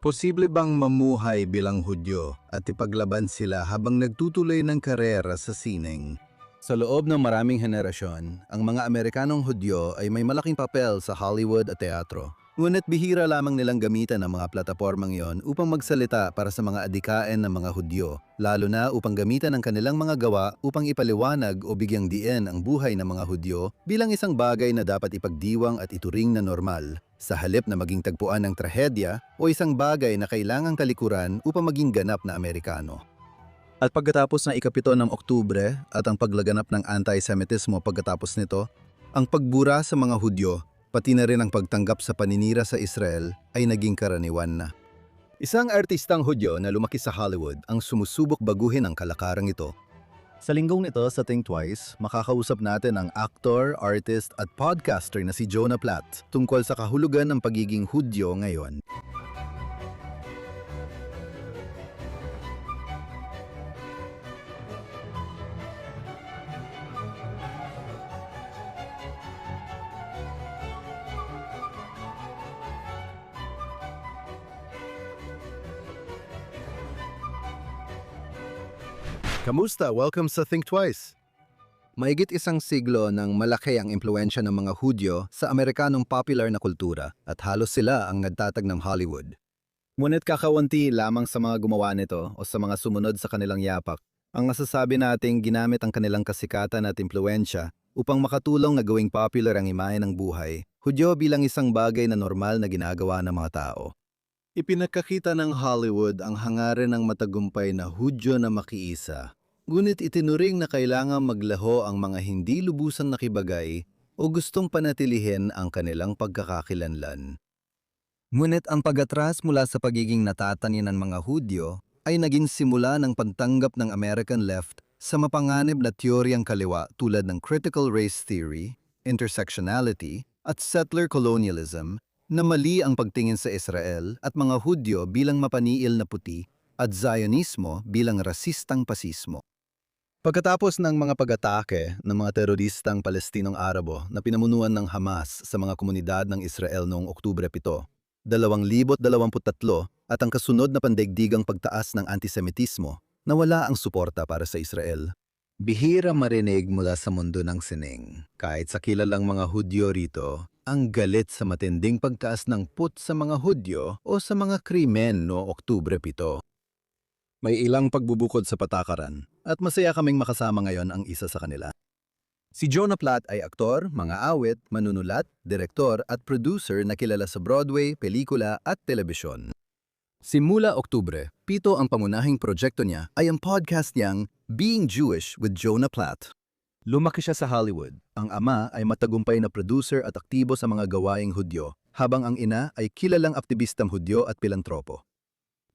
Posible bang mamuhay bilang Hudyo at ipaglaban sila habang nagtutuloy ng karera sa sining? Sa loob ng maraming henerasyon, ang mga Amerikanong Hudyo ay may malaking papel sa Hollywood at teatro. Ngunit bihira lamang nilang gamitan ang mga platapormang iyon upang magsalita para sa mga adikain ng mga Hudyo, lalo na upang gamitan ang kanilang mga gawa upang ipaliwanag o bigyang diin ang buhay ng mga Hudyo bilang isang bagay na dapat ipagdiwang at ituring na normal, sa halip na maging tagpuan ng trahedya o isang bagay na kailangang talikuran upang maging ganap na Amerikano. At pagkatapos ng ika-7 ng Oktubre at ang paglaganap ng anti-Semitismo pagkatapos nito, ang pagbura sa mga Hudyo, pati na rin ang pagtanggap sa paninira sa Israel ay naging karaniwan na. Isang artistang Hudyo na lumaki sa Hollywood ang sumusubok baguhin ang kalakarang ito. Sa linggong ito sa Think Twice, makakausap natin ang actor, artist at podcaster na si Jonah Platt tungkol sa kahulugan ng pagiging Hudyo ngayon. Kamusta? Welcome sa Think Twice! Maigit isang siglo nang malaki ang impluensya ng mga Hudyo sa Amerikanong popular na kultura at halos sila ang nagtatag ng Hollywood. Ngunit kakaunti lamang sa mga gumawa nito o sa mga sumunod sa kanilang yapak ang masasabi nating ginamit ang kanilang kasikatan at impluensya upang makatulong na gawing popular ang imahe ng buhay, Hudyo bilang isang bagay na normal na ginagawa ng mga tao. Ipinagkakita ng Hollywood ang hangarin ng matagumpay na Hudyo na makiisa. Ngunit itinuring na kailangang maglaho ang mga hindi lubusang nakibagay o gustong panatilihin ang kanilang pagkakakilanlan. Ngunit ang pag-atras mula sa pagiging natatanin ng mga Hudyo ay naging simula ng pagtanggap ng American left sa mapanganib na teoryang kaliwa tulad ng critical race theory, intersectionality, at settler colonialism na mali ang pagtingin sa Israel at mga Hudyo bilang mapaniil na puti at Zionismo bilang rasistang pasismo. Pagkatapos ng mga pag-atake ng mga teroristang Palestinong Arabo na pinamunuan ng Hamas sa mga komunidad ng Israel noong Oktubre 7, 2023 at ang kasunod na pandaigdigang pagtaas ng antisemitismo, nawala ang suporta para sa Israel. Bihira marinig mula sa mundo ng sining, kahit sa kilalang mga Hudyo rito, ang galit sa matinding pagtaas ng put sa mga Hudyo o sa mga krimen noong Oktubre 7. May ilang pagbubukod sa patakaran at masaya kaming makasama ngayon ang isa sa kanila. Si Jonah Platt ay aktor, mga awit, manunulat, direktor at producer na kilala sa Broadway, pelikula at telebisyon. Simula Oktubre, 7 ang pangunahing proyekto niya ay ang podcast niyang Being Jewish with Jonah Platt. Lumaki siya sa Hollywood. Ang ama ay matagumpay na producer at aktibo sa mga gawaing Hudyo, habang ang ina ay kilalang aktivistang Hudyo at pilantropo.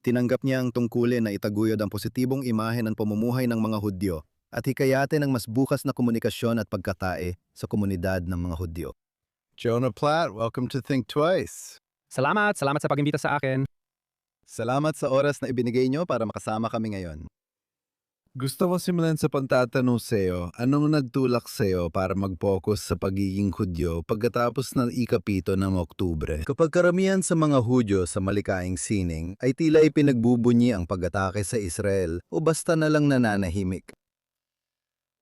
Tinanggap niya ang tungkulin na itaguyod ang positibong imahe ng pamumuhay ng mga Hudyo at hikayatin ang mas bukas na komunikasyon at pagkatae sa komunidad ng mga Hudyo. Jonah Platt, welcome to Think Twice. Salamat sa pag-imbita sa akin. Salamat sa oras na ibinigay niyo para makasama kami ngayon. Gusto ko simulan sa pagtatanong sa iyo, anong nagtulak sa iyo para mag-focus sa pagiging Hudyo pagkatapos ng ika-7 ng Oktubre? Kapag karamihan sa mga Hudyo sa malikaing sining ay tila ipinagbubunyi ang pag-atake sa Israel o basta na lang nananahimik.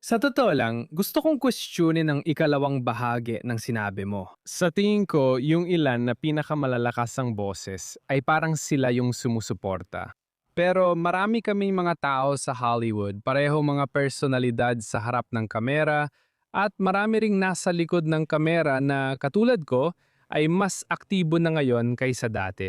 Sa totoo lang, gusto kong questionin ang ikalawang bahagi ng sinabi mo. Sa tingin ko, yung ilan na pinakamalalakas ang boses ay parang sila yung sumusuporta. Pero marami kaming mga tao sa Hollywood, pareho mga personalidad sa harap ng kamera, at marami ring nasa likod ng kamera na katulad ko ay mas aktibo na ngayon kaysa dati.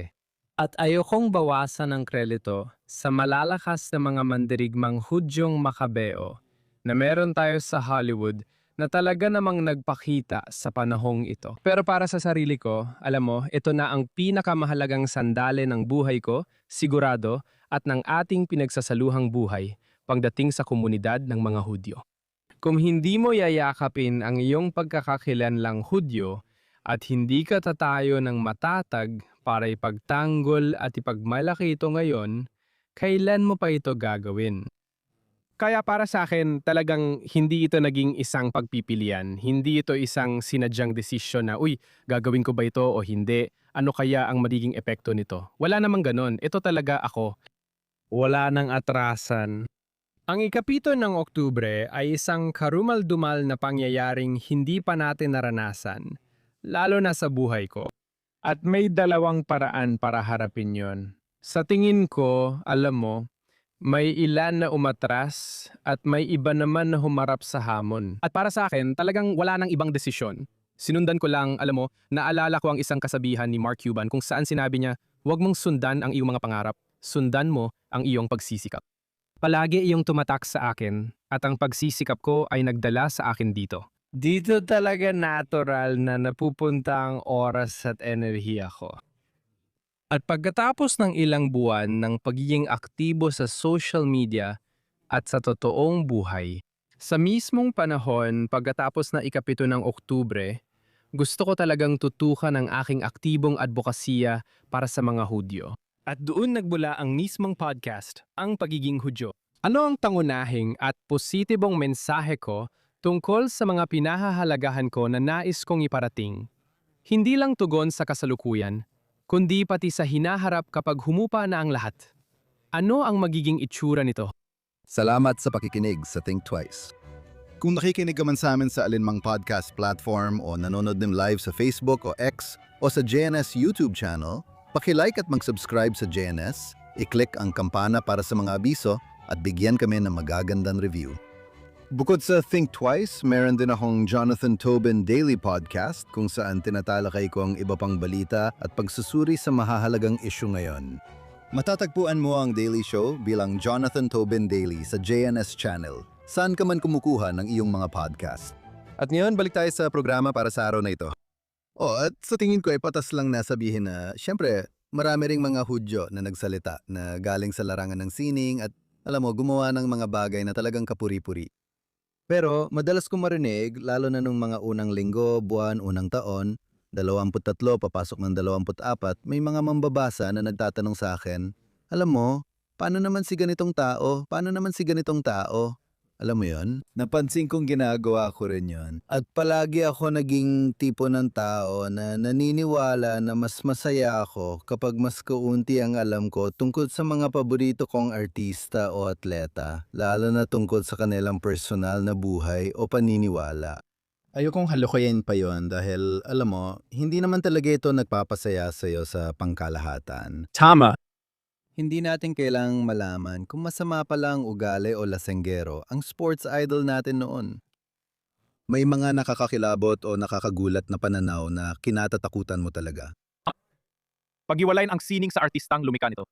At ayokong bawasan ng kredito sa malalakas na mga mandirigmang Hudyong Makabeo na meron tayo sa Hollywood na talaga namang nagpakita sa panahong ito. Pero para sa sarili ko, alam mo, ito na ang pinakamahalagang sandali ng buhay ko, sigurado, at ng ating pinagsasaluhang buhay pagdating sa komunidad ng mga Hudyo. Kung hindi mo yayakapin ang iyong pagkakakilanlang Hudyo at hindi ka tatayo ng matatag para ipagtanggol at ipagmalaki ito ngayon, kailan mo pa ito gagawin? Kaya para sa akin, talagang hindi ito naging isang pagpipilian. Hindi ito isang sinadyang desisyon na, uy, gagawin ko ba ito o hindi? Ano kaya ang magiging epekto nito? Wala namang ganon. Ito talaga ako. Wala nang atrasan. Ang ikapito ng Oktubre ay isang karumal-dumal na pangyayaring hindi pa natin naranasan, lalo na sa buhay ko. At may dalawang paraan para harapin yon. Sa tingin ko, alam mo, may ilan na umatras at may iba naman na humarap sa hamon. At para sa akin, talagang wala nang ibang desisyon. Sinundan ko lang, alam mo, naalala ko ang isang kasabihan ni Mark Cuban kung saan sinabi niya, huwag mong sundan ang iyong mga pangarap, sundan mo ang iyong pagsisikap. Palagi iyong tumatak sa akin at ang pagsisikap ko ay nagdala sa akin dito. Dito talaga natural na napupunta ang oras at enerhiya ko. At pagkatapos ng ilang buwan ng pagiging aktibo sa social media at sa totoong buhay, sa mismong panahon pagkatapos na ikapito ng Oktubre, gusto ko talagang tutukan ang aking aktibong advokasya para sa mga Hudyo. At doon nagmula ang mismong podcast, ang pagiging Hudyo. Ano ang tangunahing at positibong mensahe ko tungkol sa mga pinahahalagahan ko na nais kong iparating? Hindi lang tugon sa kasalukuyan, kundi pati sa hinaharap kapag humupa na ang lahat. Ano ang magiging itsura nito? Salamat sa pakikinig sa Think Twice. Kung nakikinig ka man sa amin sa alinmang podcast platform o nanonood ng live sa Facebook o X o sa JNS YouTube channel, paki-like at mag-subscribe sa JNS, i-click ang kampana para sa mga abiso at bigyan kami ng magagandang review. Bukod sa Think Twice, meron din akong Jonathan Tobin Daily Podcast kung saan tinatalakay ko ang iba pang balita at pagsusuri sa mahahalagang isyu ngayon. Matatagpuan mo ang Daily Show bilang Jonathan Tobin Daily sa JNS channel. Saan ka man kumukuha ng iyong mga podcast. At ngayon, balik tayo sa programa para sa araw na ito. At sa tingin ko ay patas lang na sabihin na, syempre, marami ring mga Hudyo na nagsalita na galing sa larangan ng sining at, alam mo, gumawa ng mga bagay na talagang kapuri-puri. Pero madalas ko marinig, lalo na nung mga unang linggo, buwan, unang taon, 23 papasok ng 24, may mga mambabasa na nagtatanong sa akin, alam mo, paano naman si ganitong tao? Paano naman si ganitong tao? Alam mo yon? Napansin kong ginagawa ko rin yon. At palagi ako naging tipo ng tao na naniniwala na mas masaya ako kapag mas kaunti ang alam ko tungkol sa mga paborito kong artista o atleta, lalo na tungkol sa kanilang personal na buhay o paniniwala. Ayokong halukayin pa yon dahil, alam mo, hindi naman talaga ito nagpapasaya sa'yo sa pangkalahatan. Tama. Hindi natin kailangang malaman kung masama pala ang ugali o lasenggero ang sports idol natin noon. May mga nakakakilabot o nakakagulat na pananaw na kinatatakutan mo talaga. Paghiwalayin ang sining sa artistang lumikha nito.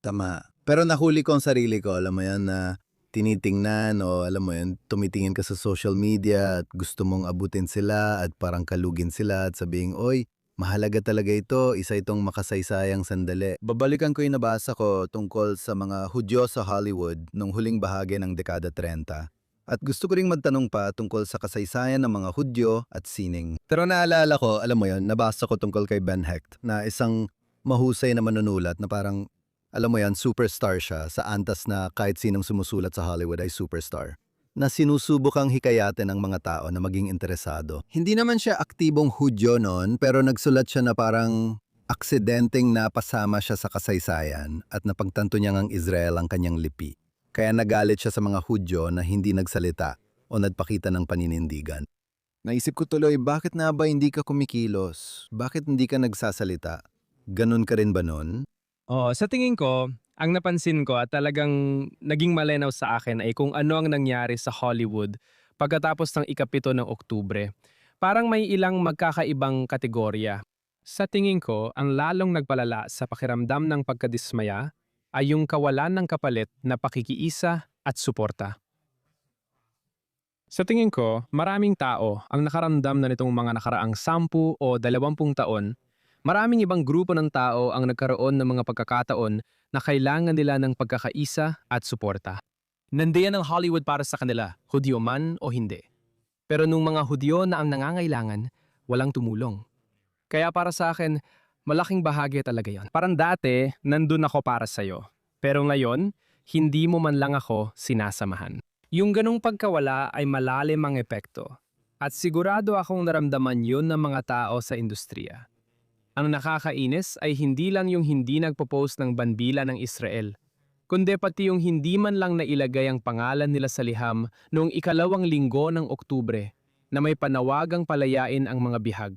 Tama. Pero nahuli ko ang sarili ko, alam mo yan, na tinitingnan o alam mo yan, tumitingin ka sa social media at gusto mong abutin sila at parang kalugin sila at sabihin, oy, mahalaga talaga ito, isa itong makasaysayang sandali. Babalikan ko yung nabasa ko tungkol sa mga Hudyo sa Hollywood nung huling bahagi ng dekada 30. At gusto ko ring magtanong pa tungkol sa kasaysayan ng mga Hudyo at sining. Pero naalala ko, alam mo yon, nabasa ko tungkol kay Ben Hecht na isang mahusay na manunulat na parang, alam mo yan, superstar siya sa antas na kahit sinong sumusulat sa Hollywood ay superstar. Na sinusubukang hikayatin ng mga tao na maging interesado. Hindi naman siya aktibong Hudyo noon, pero nagsulat siya na parang aksidenteng napasama siya sa kasaysayan at napagtanto niya ngang Israel ang kanyang lipi. Kaya nagalit siya sa mga Hudyo na hindi nagsalita o nagpakita ng paninindigan. Naisip ko tuloy, bakit na ba hindi ka kumikilos? Bakit hindi ka nagsasalita? Ganun ka rin ba nun? Sa tingin ko, ang napansin ko at talagang naging malinaw sa akin ay kung ano ang nangyari sa Hollywood pagkatapos ng ikapito ng Oktubre. Parang may ilang magkakaibang kategorya. Sa tingin ko, ang lalong nagpalala sa pakiramdam ng pagkadismaya ay yung kawalan ng kapalit na pakikiisa at suporta. Sa tingin ko, maraming tao ang nakaramdam na nitong mga nakaraang 10 o 20 taon. Maraming ibang grupo ng tao ang nagkaroon ng mga pagkakataon na kailangan nila ng pagkakaisa at suporta. Nandiyan ang Hollywood para sa kanila, Hudyo man o hindi. Pero nung mga Hudyo na ang nangangailangan, walang tumulong. Kaya para sa akin, malaking bahagi talaga yon. Parang dati, nandun ako para sa'yo. Pero ngayon, hindi mo man lang ako sinasamahan. Yung ganong pagkawala ay malalim ang epekto. At sigurado akong naramdaman yun ng mga tao sa industriya. Ang nakakainis ay hindi lang yung hindi nagpo-post ng bandila ng Israel, kundi pati yung hindi man lang nailagay ang pangalan nila sa liham noong 2 linggo ng Oktubre na may panawagang palayain ang mga bihag.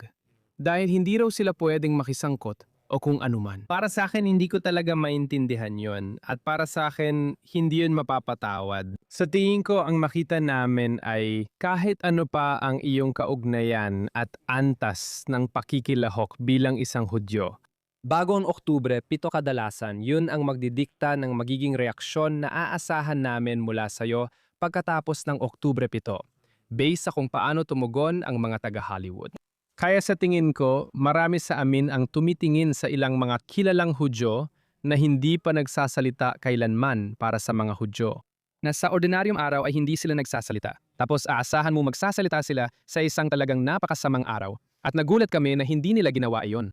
Dahil hindi raw sila pwedeng makisangkot o kung anuman. Para sa akin, hindi ko talaga maintindihan yon. At para sa akin, hindi yun mapapatawad. Sa tingin ko, ang makita namin ay kahit ano pa ang iyong kaugnayan at antas ng pakikilahok bilang isang Hudyo. Bago ang Oktubre, 7 kadalasan, yun ang magdidikta ng magiging reaksyon na aasahan namin mula sa'yo pagkatapos ng Oktubre 7, based sa kung paano tumugon ang mga taga-Hollywood. Kaya sa tingin ko, marami sa amin ang tumitingin sa ilang mga kilalang Hudyo na hindi pa nagsasalita kailanman para sa mga Hudyo. Na sa ordinaryong araw ay hindi sila nagsasalita. Tapos aasahan mo magsasalita sila sa isang talagang napakasamang araw. At nagulat kami na hindi nila ginawa iyon.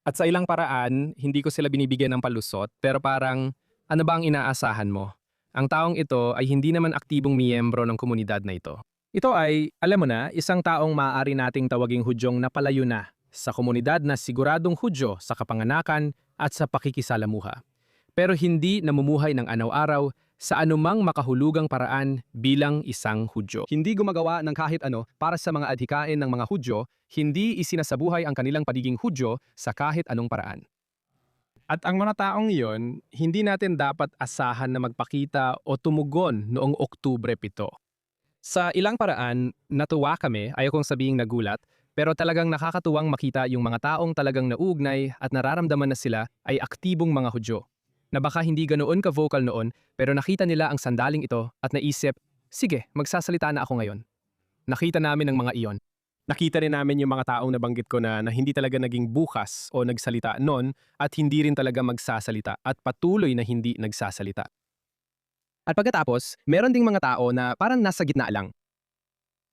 At sa ilang paraan, hindi ko sila binibigyan ng palusot, pero parang, ano ba ang inaasahan mo? Ang taong ito ay hindi naman aktibong miyembro ng komunidad na ito. Ito ay, alam mo na, isang taong maaari nating tawaging Hudyong napalayo na sa komunidad na siguradong Hudyo sa kapanganakan at sa pakikisalamuha. Pero hindi namumuhay ng araw-araw sa anumang makahulugang paraan bilang isang Hudyo. Hindi gumagawa ng kahit ano para sa mga adhikain ng mga Hudyo, hindi isinasabuhay ang kanilang pagiging Hudyo sa kahit anong paraan. At ang mga taong iyon, hindi natin dapat asahan na magpakita o tumugon noong Oktubre 7. Sa ilang paraan, natuwa kami, ayaw kong sabihing nagulat, pero talagang nakakatuwang makita yung mga taong talagang nauugnay at nararamdaman na sila ay aktibong mga Hudyo. Na baka hindi ganoon ka-vocal noon, pero nakita nila ang sandaling ito at naisip, sige, magsasalita na ako ngayon. Nakita namin ang mga iyon. Nakita rin namin yung mga taong nabanggit ko na hindi talaga naging bukas o nagsalita noon at hindi rin talaga magsasalita at patuloy na hindi nagsasalita. At pagkatapos, meron ding mga tao na parang nasa gitna lang.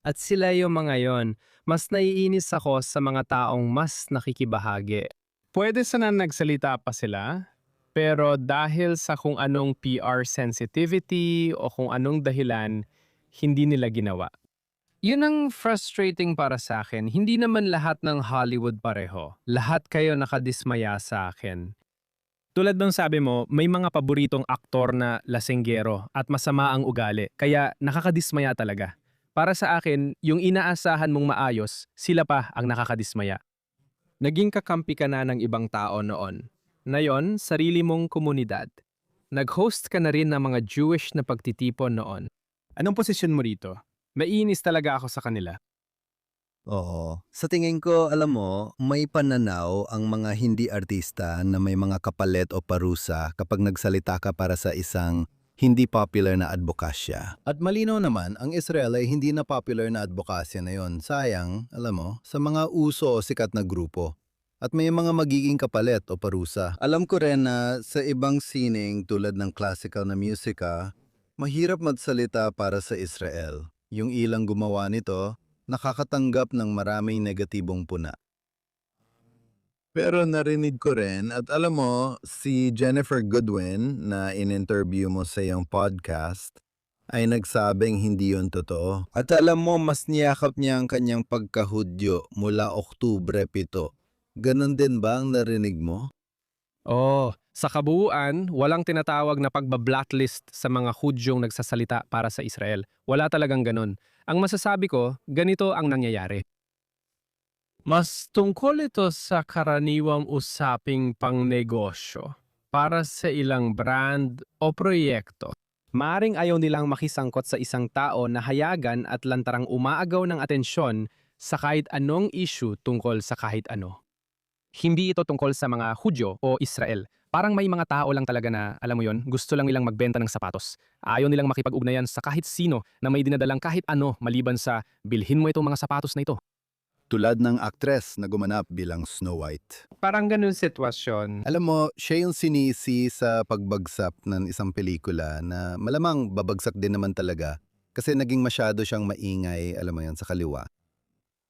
At sila yung mga yon. Mas naiinis ako sa mga taong mas nakikibahagi. Pwede sana nagsalita pa sila, pero dahil sa kung anong PR sensitivity o kung anong dahilan, hindi nila ginawa. Yun ang frustrating para sa akin. Hindi naman lahat ng Hollywood pareho. Lahat kayo nakadismaya sa akin. Tulad ng sabi mo, may mga paboritong aktor na lasenggero at masama ang ugali, kaya nakakadismaya talaga. Para sa akin, yung inaasahan mong maayos, sila pa ang nakakadismaya. Naging kakampi ka na ng ibang tao noon. Ngayon, sarili mong komunidad. Nag-host ka na rin ng mga Jewish na pagtitipon noon. Anong posisyon mo rito? Maiinis talaga ako sa kanila. Oo. Sa tingin ko, alam mo, may pananaw ang mga hindi artista na may mga kapalit o parusa kapag nagsalita ka para sa isang hindi popular na advokasya. At malinaw naman, ang Israel ay hindi na popular na advokasya na yon. Sayang, alam mo, sa mga uso o sikat na grupo. At may mga magiging kapalit o parusa. Alam ko rin na sa ibang sining tulad ng classical na musika, mahirap magsalita para sa Israel. Yung ilang gumawa nito, nakakatanggap ng maraming negatibong puna. Pero narinig ko rin at alam mo, si Jennifer Goodwin na in-interview mo sa iyong podcast ay nagsabing hindi yun totoo. At alam mo, mas niyakap niya ang kanyang pagkahudyo mula Oktubre 7. Ganon din ba ang narinig mo? Oh, sa kabuuan, walang tinatawag na pagba-blacklist sa mga Hudyong nagsasalita para sa Israel. Wala talagang ganun. Ang masasabi ko, ganito ang nangyayari. Mas tungkol ito sa karaniwang usaping pangnegosyo para sa ilang brand o proyekto. Maaring ayaw nilang makisangkot sa isang tao na hayagan at lantarang umaagaw ng atensyon sa kahit anong issue tungkol sa kahit ano. Hindi ito tungkol sa mga Hudyo o Israel. Parang may mga tao lang talaga na, alam mo yon, gusto lang nilang magbenta ng sapatos. Ayaw nilang makipag-ugnayan sa kahit sino na may dinadalang kahit ano maliban sa bilhin mo itong mga sapatos na ito. Tulad ng aktres na gumanap bilang Snow White. Parang ganun sitwasyon. Alam mo, siya yung sinisi sa pagbagsak ng isang pelikula na malamang babagsak din naman talaga kasi naging masyado siyang maingay, alam mo yan, sa kaliwa.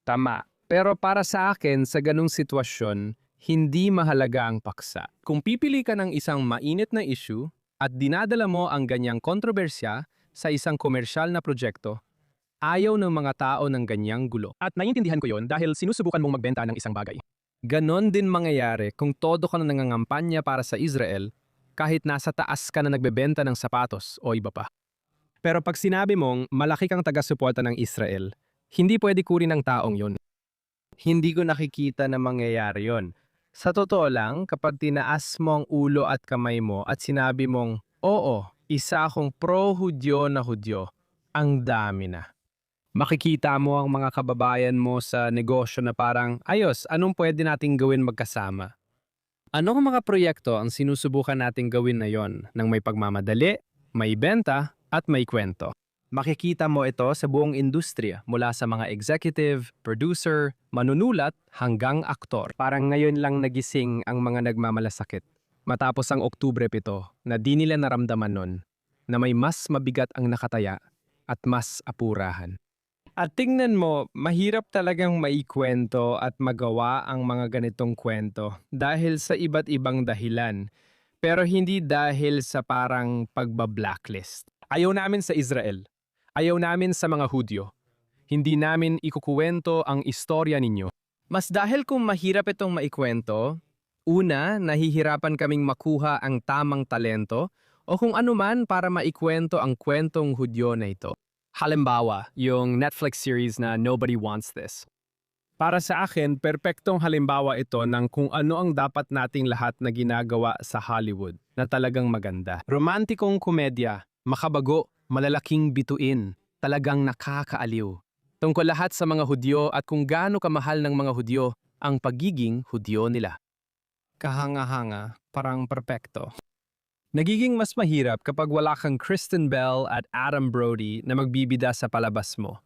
Tama. Pero para sa akin, sa ganung sitwasyon, hindi mahalaga ang paksa. Kung pipili ka ng isang mainit na issue, at dinadala mo ang ganyang kontrobersya sa isang komersyal na proyekto, ayaw ng mga tao ng ganyang gulo. At naiintindihan ko yon dahil sinusubukan mong magbenta ng isang bagay. Ganon din mangyayari kung todo ka na nangangampanya para sa Israel kahit nasa taas ka na nagbebenta ng sapatos o iba pa. Pero pag sinabi mong malaki kang taga-suporta ng Israel, hindi pwede kunin ng taong yon. Hindi ko nakikita na mangyayari yon. Sa totoo lang, kapag tinaas mo ang ulo at kamay mo at sinabi mong, oo, isa akong pro-Hudyo na Hudyo, ang dami na. Makikita mo ang mga kababayan mo sa negosyo na parang, ayos, anong pwede nating gawin magkasama? Anong mga proyekto ang sinusubukan nating gawin na yon nang may pagmamadali, may benta, at may kwento? Makikita mo ito sa buong industriya mula sa mga executive, producer, manunulat hanggang aktor. Parang ngayon lang nagising ang mga nagmamalasakit. Matapos ang Oktubre 7 na di nila naramdaman nun na may mas mabigat ang nakataya at mas apurahan. At tingnan mo, mahirap talagang maikwento at magawa ang mga ganitong kwento dahil sa iba't ibang dahilan. Pero hindi dahil sa parang pagba-blacklist. Ayaw namin sa Israel. Ayaw namin sa mga Hudyo. Hindi namin ikukuwento ang istorya ninyo. Mas dahil kung mahirap itong maikwento, una, nahihirapan kaming makuha ang tamang talento o kung anuman para maikwento ang kwentong Hudyo na ito. Halimbawa, yung Netflix series na Nobody Wants This. Para sa akin, perpektong halimbawa ito ng kung ano ang dapat nating lahat na ginagawa sa Hollywood na talagang maganda. Romantikong komedya, makabago, malalaking bituin, talagang nakakaaliw. Tungkol lahat sa mga Hudyo at kung gaano kamahal ng mga Hudyo ang pagiging Hudyo nila. Kahanga-hanga, parang perpekto. Nagiging mas mahirap kapag wala kang Kristen Bell at Adam Brody na magbibida sa palabas mo.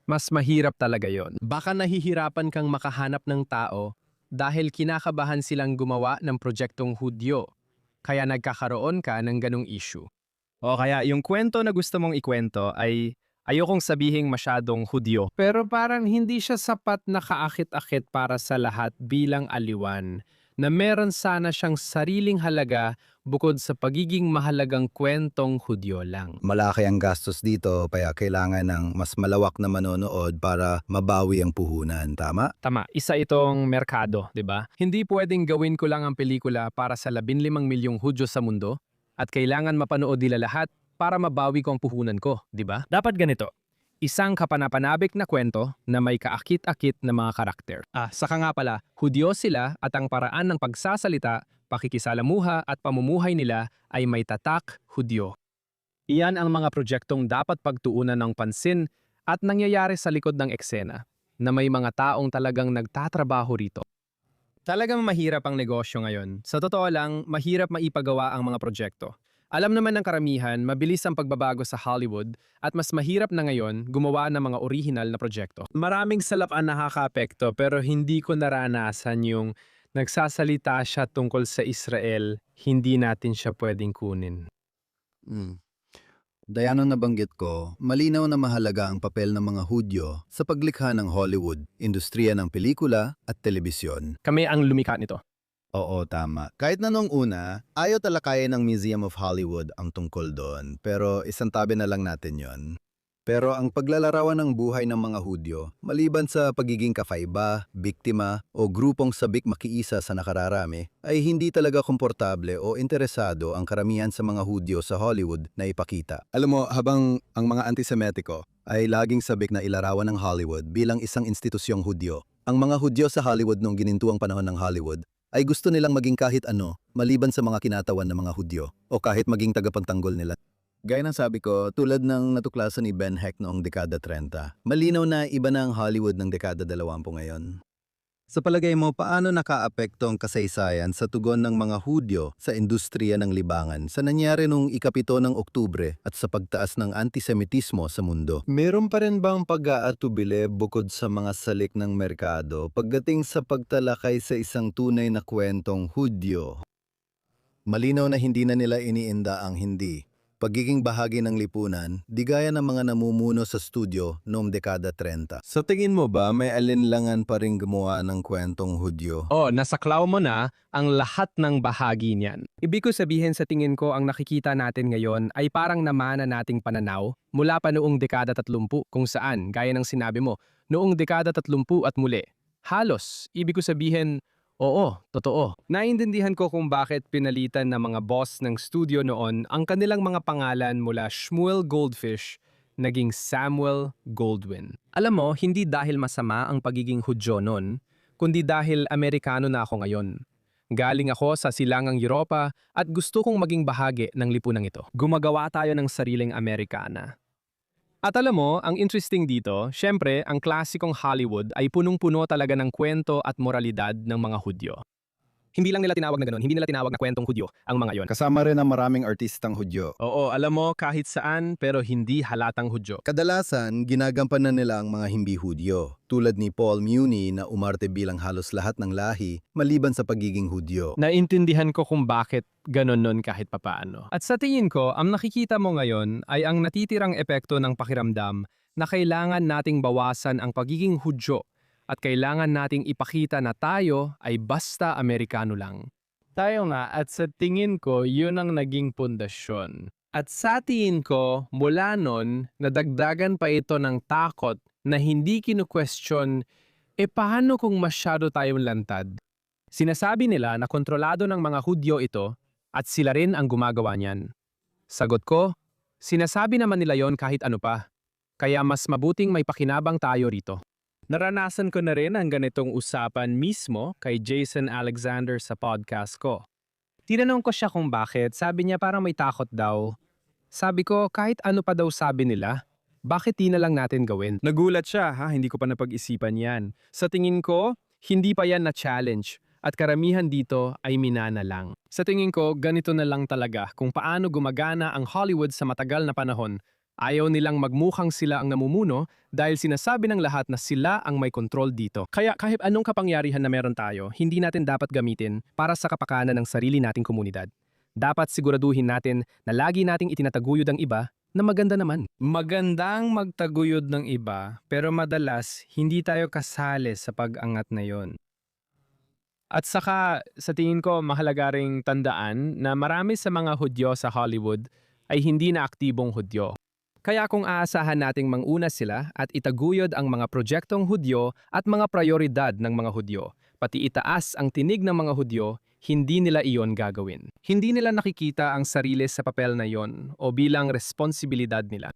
Mas mahirap talaga yon. Baka nahihirapan kang makahanap ng tao dahil kinakabahan silang gumawa ng proyektong Hudyo, kaya nagkakaroon ka ng ganong issue. O kaya yung kwento na gusto mong ikwento ay ayokong sabihing masyadong Hudyo. Pero parang hindi siya sapat na kaakit-akit para sa lahat bilang aliwan na meron sana siyang sariling halaga bukod sa pagiging mahalagang kwentong Hudyo lang. Malaki ang gastos dito kaya kailangan ng mas malawak na manonood para mabawi ang puhunan, tama? Tama, isa itong merkado, di ba? Hindi pwedeng gawin ko lang ang pelikula para sa 15 milyong Hudyo sa mundo at kailangan mapanood nila lahat para mabawi ko ang puhunan ko, di ba? Dapat ganito. Isang kapanapanabik na kwento na may kaakit-akit na mga karakter. Saka nga pala, Hudyo sila at ang paraan ng pagsasalita, pakikisalamuha at pamumuhay nila ay may tatak Hudyo. Iyan ang mga proyektong dapat pagtuunan ng pansin at nangyayari sa likod ng eksena na may mga taong talagang nagtatrabaho rito. Talagang mahirap ang negosyo ngayon. Sa totoo lang, mahirap maipagawa ang mga proyekto. Alam naman ng karamihan, mabilis ang pagbabago sa Hollywood at mas mahirap na ngayon gumawa ng mga original na proyekto. Maraming salap ang nakakaapekto pero hindi ko naranasan yung nagsasalita siya tungkol sa Israel, hindi natin siya pwedeng kunin. Dayan ang nabanggit ko, malinaw na mahalaga ang papel ng mga Hudyo sa paglikha ng Hollywood, industriya ng pelikula at telebisyon. Kami ang lumikha nito. Oo, tama. Kahit na nung una, ayaw talakayin ng Museum of Hollywood ang tungkol doon, pero isantabi na lang natin yon. Pero ang paglalarawan ng buhay ng mga Hudyo, maliban sa pagiging kakaiba, biktima o grupong sabik makiisa sa nakararami, ay hindi talaga komportable o interesado ang karamihan sa mga Hudyo sa Hollywood na ipakita. Alam mo, habang ang mga antisemitiko ay laging sabik na ilarawan ng Hollywood bilang isang institusyong Hudyo, ang mga Hudyo sa Hollywood noong ginintuang panahon ng Hollywood ay gusto nilang maging kahit ano maliban sa mga kinatawan ng mga Hudyo o kahit maging tagapagtanggol nila. Gaya ng sabi ko, tulad ng natuklasan ni Ben Heck noong dekada 30, malinaw na iba na ang Hollywood ng dekada 20 ngayon. Sa palagay mo, paano nakaapekto ang kasaysayan sa tugon ng mga Hudyo sa industriya ng libangan sa nangyari noong ika-7 ng Oktubre at sa pagtaas ng antisemitismo sa mundo? Meron pa rin bang pag-aatubili bukod sa mga salik ng merkado pagdating sa pagtalakay sa isang tunay na kwentong Hudyo? Malinaw na hindi na nila iniinda ang hindi. pagiging bahagi ng lipunan, di gaya ng mga namumuno sa studio noong dekada 30. Sa tingin mo ba may alinlangan pa rin gumawa ng kwentong Hudyo? Oh, nasaklaw mo na ang lahat ng bahagi niyan. Ibig ko sabihin sa tingin ko ang nakikita natin ngayon ay parang namana nating pananaw mula pa noong dekada 30 kung saan, gaya ng sinabi mo, noong dekada 30 at muli. Halos, ibig ko sabihin, oo, totoo. Naintindihan ko kung bakit pinalitan ng mga boss ng studio noon ang kanilang mga pangalan mula Shmuel Goldfish naging Samuel Goldwyn. Alam mo, hindi dahil masama ang pagiging Hudyo noon, kundi dahil Amerikano na ako ngayon. Galing ako sa silangang Europa at gusto kong maging bahagi ng lipunang ito. Gumagawa tayo ng sariling Amerikana. At alam mo, ang interesting dito, syempre, ang klasikong Hollywood ay punong-puno talaga ng kwento at moralidad ng mga Hudyo. Hindi lang nila tinawag na ganun, hindi nila tinawag na kwentong Hudyo ang mga yon. Kasama rin ang maraming artistang Hudyo. Oo, alam mo, kahit saan, pero hindi halatang Hudyo. Kadalasan, ginagampanan nila ang mga hindi Hudyo, tulad ni Paul Muni na umarte bilang halos lahat ng lahi maliban sa pagiging Hudyo. Naintindihan ko kung bakit ganun nun kahit papaano. At sa tingin ko, ang nakikita mo ngayon ay ang natitirang epekto ng pakiramdam na kailangan nating bawasan ang pagiging Hudyo at kailangan nating ipakita na tayo ay basta Amerikano lang. Tayo nga at sa tingin ko yun ang naging pundasyon. At sa tingin ko mula nun nadagdagan pa ito ng takot na hindi kinu-question paano kung masyado tayong lantad? Sinasabi nila na kontrolado ng mga Hudyo ito at sila rin ang gumagawa niyan. Sagot ko, sinasabi naman nila yon kahit ano pa. Kaya mas mabuting may pakinabang tayo rito. Naranasan ko na rin ang ganitong usapan mismo kay Jason Alexander sa podcast ko. Tinanong ko siya kung bakit, sabi niya parang may takot daw. Sabi ko kahit ano pa daw sabi nila, bakit di na lang natin gawin? Nagulat siya, hindi ko pa napag-isipan yan. Sa tingin ko, hindi pa yan na challenge at karamihan dito ay minana lang. Sa tingin ko, ganito na lang talaga kung paano gumagana ang Hollywood sa matagal na panahon. Ayaw nilang magmukhang sila ang namumuno dahil sinasabi ng lahat na sila ang may kontrol dito. Kaya kahit anong kapangyarihan na meron tayo, hindi natin dapat gamitin para sa kapakanan ng sarili nating komunidad. Dapat siguraduhin natin na lagi nating itinataguyod ang iba na maganda naman. Magandang magtaguyod ng iba, pero madalas hindi tayo kasali sa pag-angat na yon. At saka, sa tingin ko, mahalaga ring tandaan na marami sa mga Hudyo sa Hollywood ay hindi na aktibong Hudyo. Kaya kung aasahan nating manguna sila at itaguyod ang mga proyektong Hudyo at mga prioridad ng mga Hudyo, pati itaas ang tinig ng mga Hudyo, hindi nila iyon gagawin. Hindi nila nakikita ang sarili sa papel na iyon o bilang responsibilidad nila.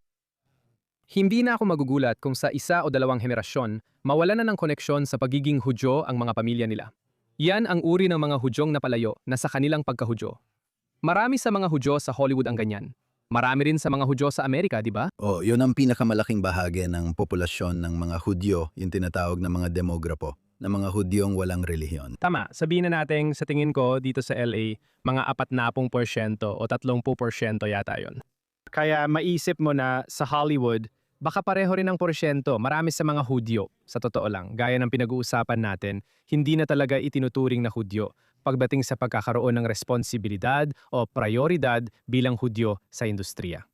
Hindi na ako magugulat kung sa isa o dalawang henerasyon, mawala na ng koneksyon sa pagiging Hudyo ang mga pamilya nila. Yan ang uri ng mga Hudyong napalayo na sa kanilang pagka-Hudyo. Marami sa mga Hudyo sa Hollywood ang ganyan. Marami rin sa mga Hudyo sa Amerika, di ba? Yun ang pinakamalaking bahagi ng populasyon ng mga Hudyo, yung tinatawag na mga demograpo, na mga Hudyong walang relihiyon. Tama, sabihin na natin sa tingin ko dito sa LA, mga 40% o 30% yata yon. Kaya maisip mo na sa Hollywood, baka pareho rin ang porsyento. Marami sa mga Hudyo, sa totoo lang, gaya ng pinag-uusapan natin, hindi na talaga itinuturing na Hudyo pagdating sa pagkakaroon ng responsibilidad o prioridad bilang Hudyo sa industriya.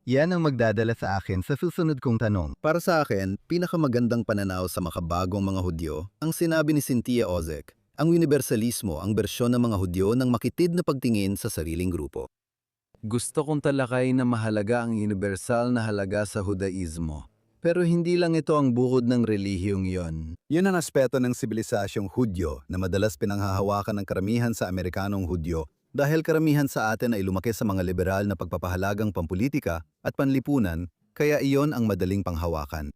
Yan ang magdadala sa akin sa susunod kong tanong. Para sa akin, pinakamagandang pananaw sa makabagong mga Hudyo ang sinabi ni Cynthia Ozick, ang universalismo ang bersyon ng mga Hudyo ng makitid na pagtingin sa sariling grupo. Gusto kong talakay na mahalaga ang universal na halaga sa Hudaismo. Pero hindi lang ito ang bukod ng relihiyong yon. Yun ang aspeto ng sibilisasyong Hudyo na madalas pinanghahawakan ng karamihan sa Amerikanong Hudyo dahil karamihan sa atin ay lumaki sa mga liberal na pagpapahalagang pampulitika at panlipunan, kaya iyon ang madaling panghawakan.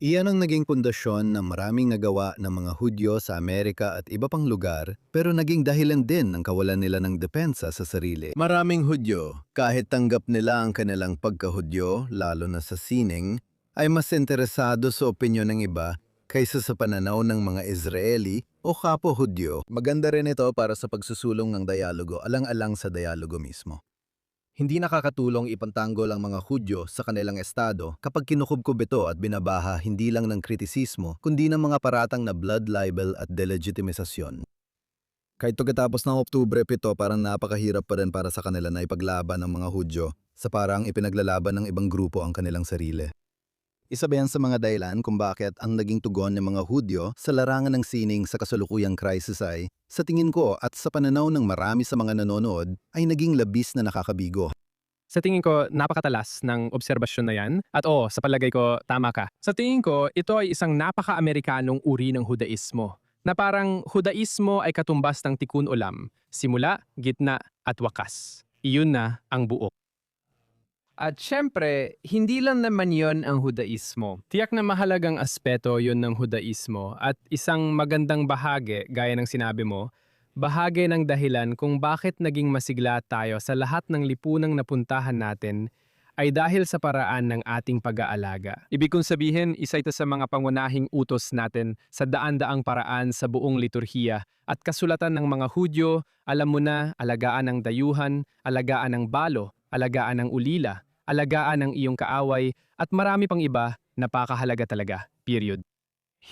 Iyan ang naging pundasyon ng maraming nagawa ng mga Hudyo sa Amerika at iba pang lugar, pero naging dahilan din ng kawalan nila ng depensa sa sarili. Maraming Hudyo, kahit tanggap nila ang kanilang pagka-Hudyo, lalo na sa sining, ay mas interesado sa opinyon ng iba kaysa sa pananaw ng mga Israeli o kapwa Hudyo. Maganda rin ito para sa pagsusulong ng dialogo, alang-alang sa dialogo mismo. Hindi nakakatulong ipantanggol ang mga Hudyo sa kanilang estado kapag kinukubkob ito at binabaha hindi lang ng kritisismo kundi ng mga paratang na blood libel at delegitimisasyon. Kahit pagkatapos ng Oktubre 7, parang napakahirap pa rin para sa kanila na ipaglaban ng mga Hudyo sa parang ipinaglalaban ng ibang grupo ang kanilang sarili. Isa ba yan sa mga dahilan kung bakit ang naging tugon ng mga Hudyo sa larangan ng sining sa kasalukuyang crisis ay, sa tingin ko at sa pananaw ng marami sa mga nanonood, ay naging labis na nakakabigo. Sa tingin ko, napakatalas ng obserbasyon na yan. At oo, sa palagay ko, tama ka. Sa tingin ko, ito ay isang napaka-Amerikanong uri ng Hudaismo. Na parang Hudaismo ay katumbas ng tikun ulam. Simula, gitna, at wakas. Iyon na ang buo. At syempre, hindi lang naman yon ang Hudaismo. Tiyak na mahalagang aspeto yon ng Hudaismo at isang magandang bahagi, gaya ng sinabi mo, bahagi ng dahilan kung bakit naging masigla tayo sa lahat ng lipunang napuntahan natin ay dahil sa paraan ng ating pag-aalaga. Ibig kong sabihin, isa ito sa mga pangunahing utos natin sa daan-daang paraan sa buong liturhiya at kasulatan ng mga Hudyo, alam mo na, alagaan ng dayuhan, alagaan ng balo, alagaan ng ulila, alagaan ng iyong kaaway, at marami pang iba, napakahalaga talaga. Period.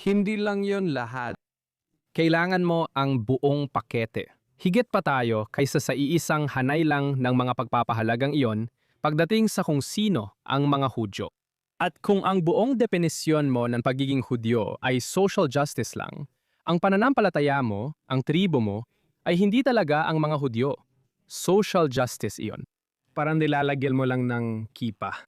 Hindi lang yon lahat. Kailangan mo ang buong pakete. Higit pa tayo kaysa sa iisang hanay lang ng mga pagpapahalagang iyon pagdating sa kung sino ang mga Hudyo. At kung ang buong definisyon mo ng pagiging Hudyo ay social justice lang, ang pananampalataya mo, ang tribo mo, ay hindi talaga ang mga Hudyo. Social justice iyon. Parang nilalagyan mo lang ng kipa.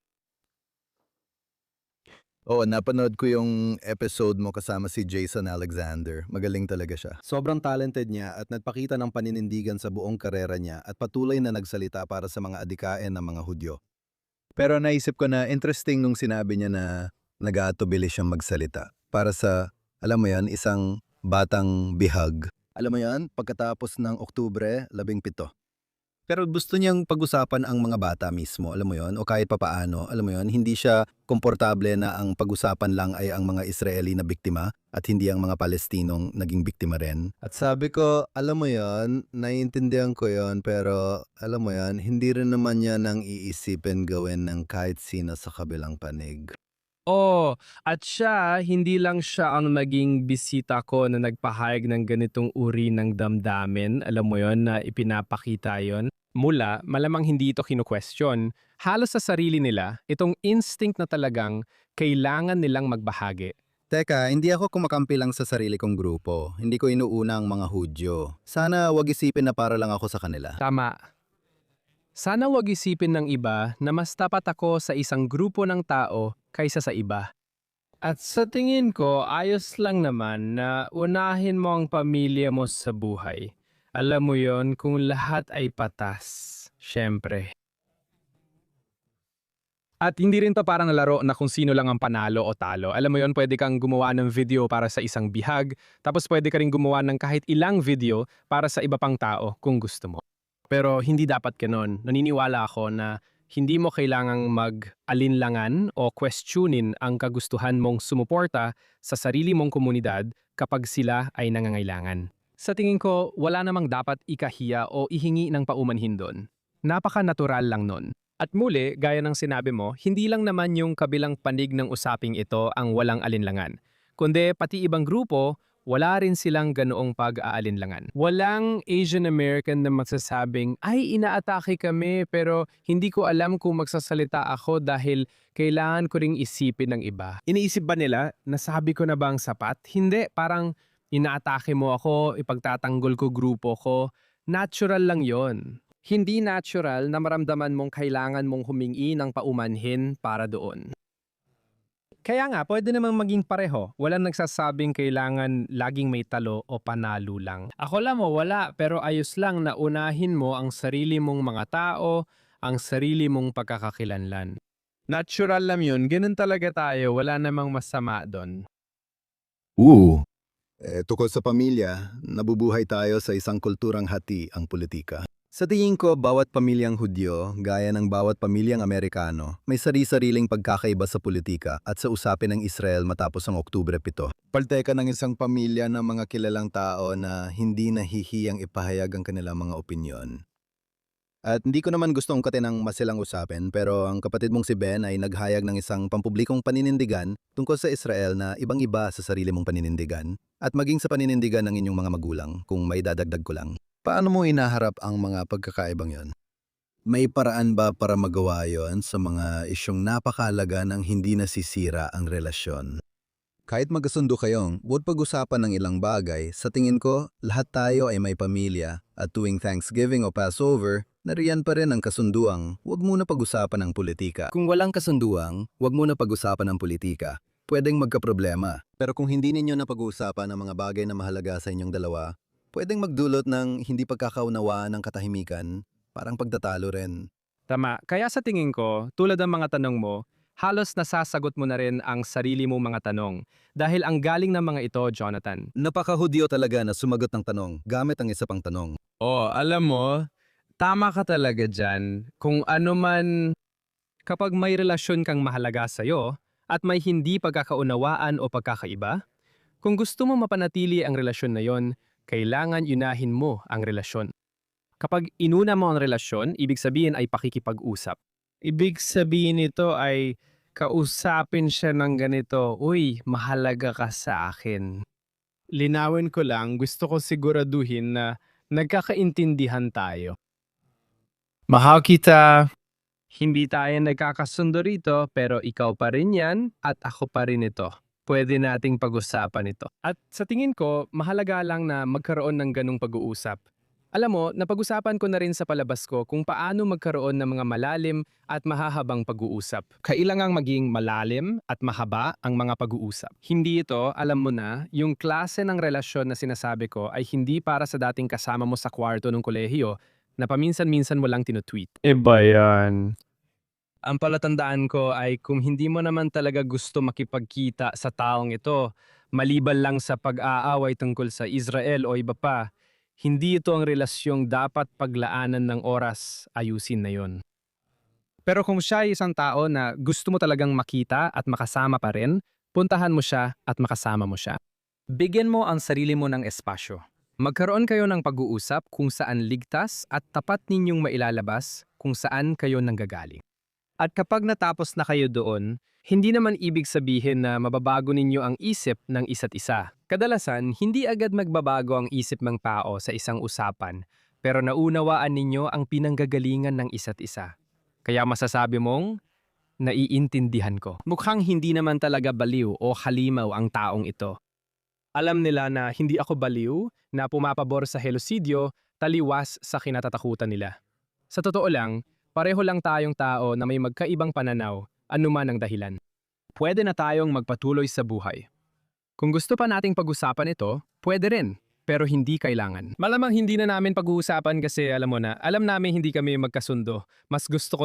Oo, napanood ko yung episode mo kasama si Jason Alexander. Magaling talaga siya. Sobrang talented niya at nagpakita ng paninindigan sa buong karera niya at patuloy na nagsalita para sa mga adikain ng mga Hudyo. Pero naisip ko na interesting nung sinabi niya na nag-aatubili siyang magsalita para sa, alam mo yan, isang batang bihag. Alam mo yan, pagkatapos ng Oktubre 17. Pero gusto niyang pag-usapan ang mga bata mismo, alam mo yon, o kahit papaano, alam mo yon, hindi siya komportable na ang pag-usapan lang ay ang mga Israeli na biktima at hindi ang mga Palestinong naging biktima rin. At sabi ko, alam mo yon, naiintindihan ko yon, pero alam mo yon, hindi rin naman niya nang iisipin gawin ng kahit sino sa kabilang panig. Oh, at siya, hindi lang siya ang naging bisita ko na nagpahayag ng ganitong uri ng damdamin. Alam mo yon na ipinapakita yon. Mula, malamang hindi ito kinu-question. Halos sa sarili nila, itong instinct na talagang kailangan nilang magbahagi. Teka, hindi ako kumakampi lang sa sarili kong grupo. Hindi ko inuuna ang mga Hudyo. Sana wag isipin na para lang ako sa kanila. Tama. Sana wag isipin ng iba na mas tapat ako sa isang grupo ng tao kaysa sa iba. At sa tingin ko, ayos lang naman na unahin mo ang pamilya mo sa buhay. Alam mo yon kung lahat ay patas. Siyempre. At hindi rin to parang laro na kung sino lang ang panalo o talo. Alam mo yon, pwede kang gumawa ng video para sa isang bihag, tapos pwede ka rin gumawa ng kahit ilang video para sa iba pang tao kung gusto mo. Pero hindi dapat ganon. Naniniwala ako na hindi mo kailangang mag-alinlangan o questionin ang kagustuhan mong sumuporta sa sarili mong komunidad kapag sila ay nangangailangan. Sa tingin ko, wala namang dapat ikahiya o ihingi ng paumanhin doon. Napaka-natural lang nun. At muli, gaya ng sinabi mo, hindi lang naman yung kabilang panig ng usaping ito ang walang alinlangan. Kundi pati ibang grupo, wala rin silang ganoong pag-aalinlangan. Walang Asian American na magsasabing, ay inaatake kami pero hindi ko alam kung magsasalita ako dahil kailangan ko ring isipin ng iba. Iniisip ba nila, nasabi ko na ba ang sapat? Hindi, parang inaatake mo ako, ipagtatanggol ko grupo ko. Natural lang yon. Hindi natural na maramdaman mong kailangan mong humingi ng paumanhin para doon. Kaya nga, pwede namang maging pareho. Walang nagsasabing kailangan laging may talo o panalo lang. Ako lang mo, wala. Pero ayos lang na unahin mo ang sarili mong mga tao, ang sarili mong pagkakakilanlan. Natural lang yun. Ganun talaga tayo. Wala namang masama doon. Tukol sa pamilya, nabubuhay tayo sa isang kulturang hati ang politika. Sa tingin ko, bawat pamilyang Hudyo, gaya ng bawat pamilyang Amerikano, may sari-sariling pagkakaiba sa politika at sa usapin ng Israel matapos ang Oktubre 7. Parte ka ng isang pamilya ng mga kilalang tao na hindi nahihiyang ipahayag ang kanilang mga opinyon. At hindi ko naman gustong katinang masilang usapin, pero ang kapatid mong si Ben ay naghayag ng isang pampublikong paninindigan tungkol sa Israel na ibang-iba sa sarili mong paninindigan. At maging sa paninindigan ng inyong mga magulang, kung may dadagdag ko lang. Paano mo inaharap ang mga pagkakaibang yon? May paraan ba para magawa yon sa mga isyong napakahalaga ng hindi nasisira ang relasyon? Kahit magkasundo kayong, huwag pag-usapan ng ilang bagay. Sa tingin ko, lahat tayo ay may pamilya at tuwing Thanksgiving o Passover, nariyan pa rin ang kasunduang huwag muna pag-usapan ng politika. Kung walang kasunduang, huwag muna pag-usapan ng politika. Pwedeng magkaproblema. Pero kung hindi ninyo na pag-uusapan ang mga bagay na mahalaga sa inyong dalawa, pwedeng magdulot ng hindi pagkakaunawaan ng katahimikan, parang pagtatalo rin. Tama. Kaya sa tingin ko, tulad ng mga tanong mo, halos nasasagot mo na rin ang sarili mong mga tanong. Dahil ang galing ng mga ito, Jonathan. Napakahudyo talaga na sumagot ng tanong gamit ang isa pang tanong. Oh, alam mo, tama ka talaga dyan. Kung ano man, kapag may relasyon kang mahalaga sa'yo at may hindi pagkakaunawaan o pagkakaiba, kung gusto mo mapanatili ang relasyon na yon, kailangan unahin mo ang relasyon. Kapag inuna mo ang relasyon, ibig sabihin ay pakikipag-usap. Ibig sabihin nito ay kausapin siya ng ganito, "Uy, mahalaga ka sa akin." Linawin ko lang, gusto ko siguraduhin na nagkakaintindihan tayo. Mahal kita. Hindi tayo nagkakasundo rito, pero ikaw pa rin yan at ako pa rin ito. Pwede nating pag-usapan ito. At sa tingin ko, mahalaga lang na magkaroon ng ganung pag-uusap. Alam mo, napag-usapan ko na rin sa palabas ko kung paano magkaroon ng mga malalim at mahahabang pag-uusap. Kailangang maging malalim at mahaba ang mga pag-uusap. Hindi ito, alam mo na, yung klase ng relasyon na sinasabi ko ay hindi para sa dating kasama mo sa kwarto ng kolehiyo na paminsan-minsan mo lang tinutweet. Iba yan. Ang palatandaan ko ay kung hindi mo naman talaga gusto makipagkita sa taong ito, maliban lang sa pag-aaway tungkol sa Israel o iba pa, hindi ito ang relasyong dapat paglaanan ng oras, ayusin na yon. Pero kung siya ay isang tao na gusto mo talagang makita at makasama pa rin, puntahan mo siya at makasama mo siya. Bigyan mo ang sarili mo ng espasyo. Magkaroon kayo ng pag-uusap kung saan ligtas at tapat ninyong mailalabas kung saan kayo nanggagaling. At kapag natapos na kayo doon, hindi naman ibig sabihin na mababago ninyo ang isip ng isa't isa. Kadalasan, hindi agad magbabago ang isip ng tao sa isang usapan, pero naunawaan ninyo ang pinanggagalingan ng isa't isa. Kaya masasabi mong, naiintindihan ko. Mukhang hindi naman talaga baliw o halimaw ang taong ito. Alam nila na hindi ako baliw, na pumapabor sa helosidyo, taliwas sa kinatatakutan nila. Sa totoo lang, pareho lang tayong tao na may magkaibang pananaw, anuman ang dahilan. Pwede na tayong magpatuloy sa buhay. Kung gusto pa nating pag-usapan ito, pwede rin, pero hindi kailangan. Malamang hindi na namin pag-uusapan kasi alam mo na, alam namin hindi kami magkasundo. Mas gusto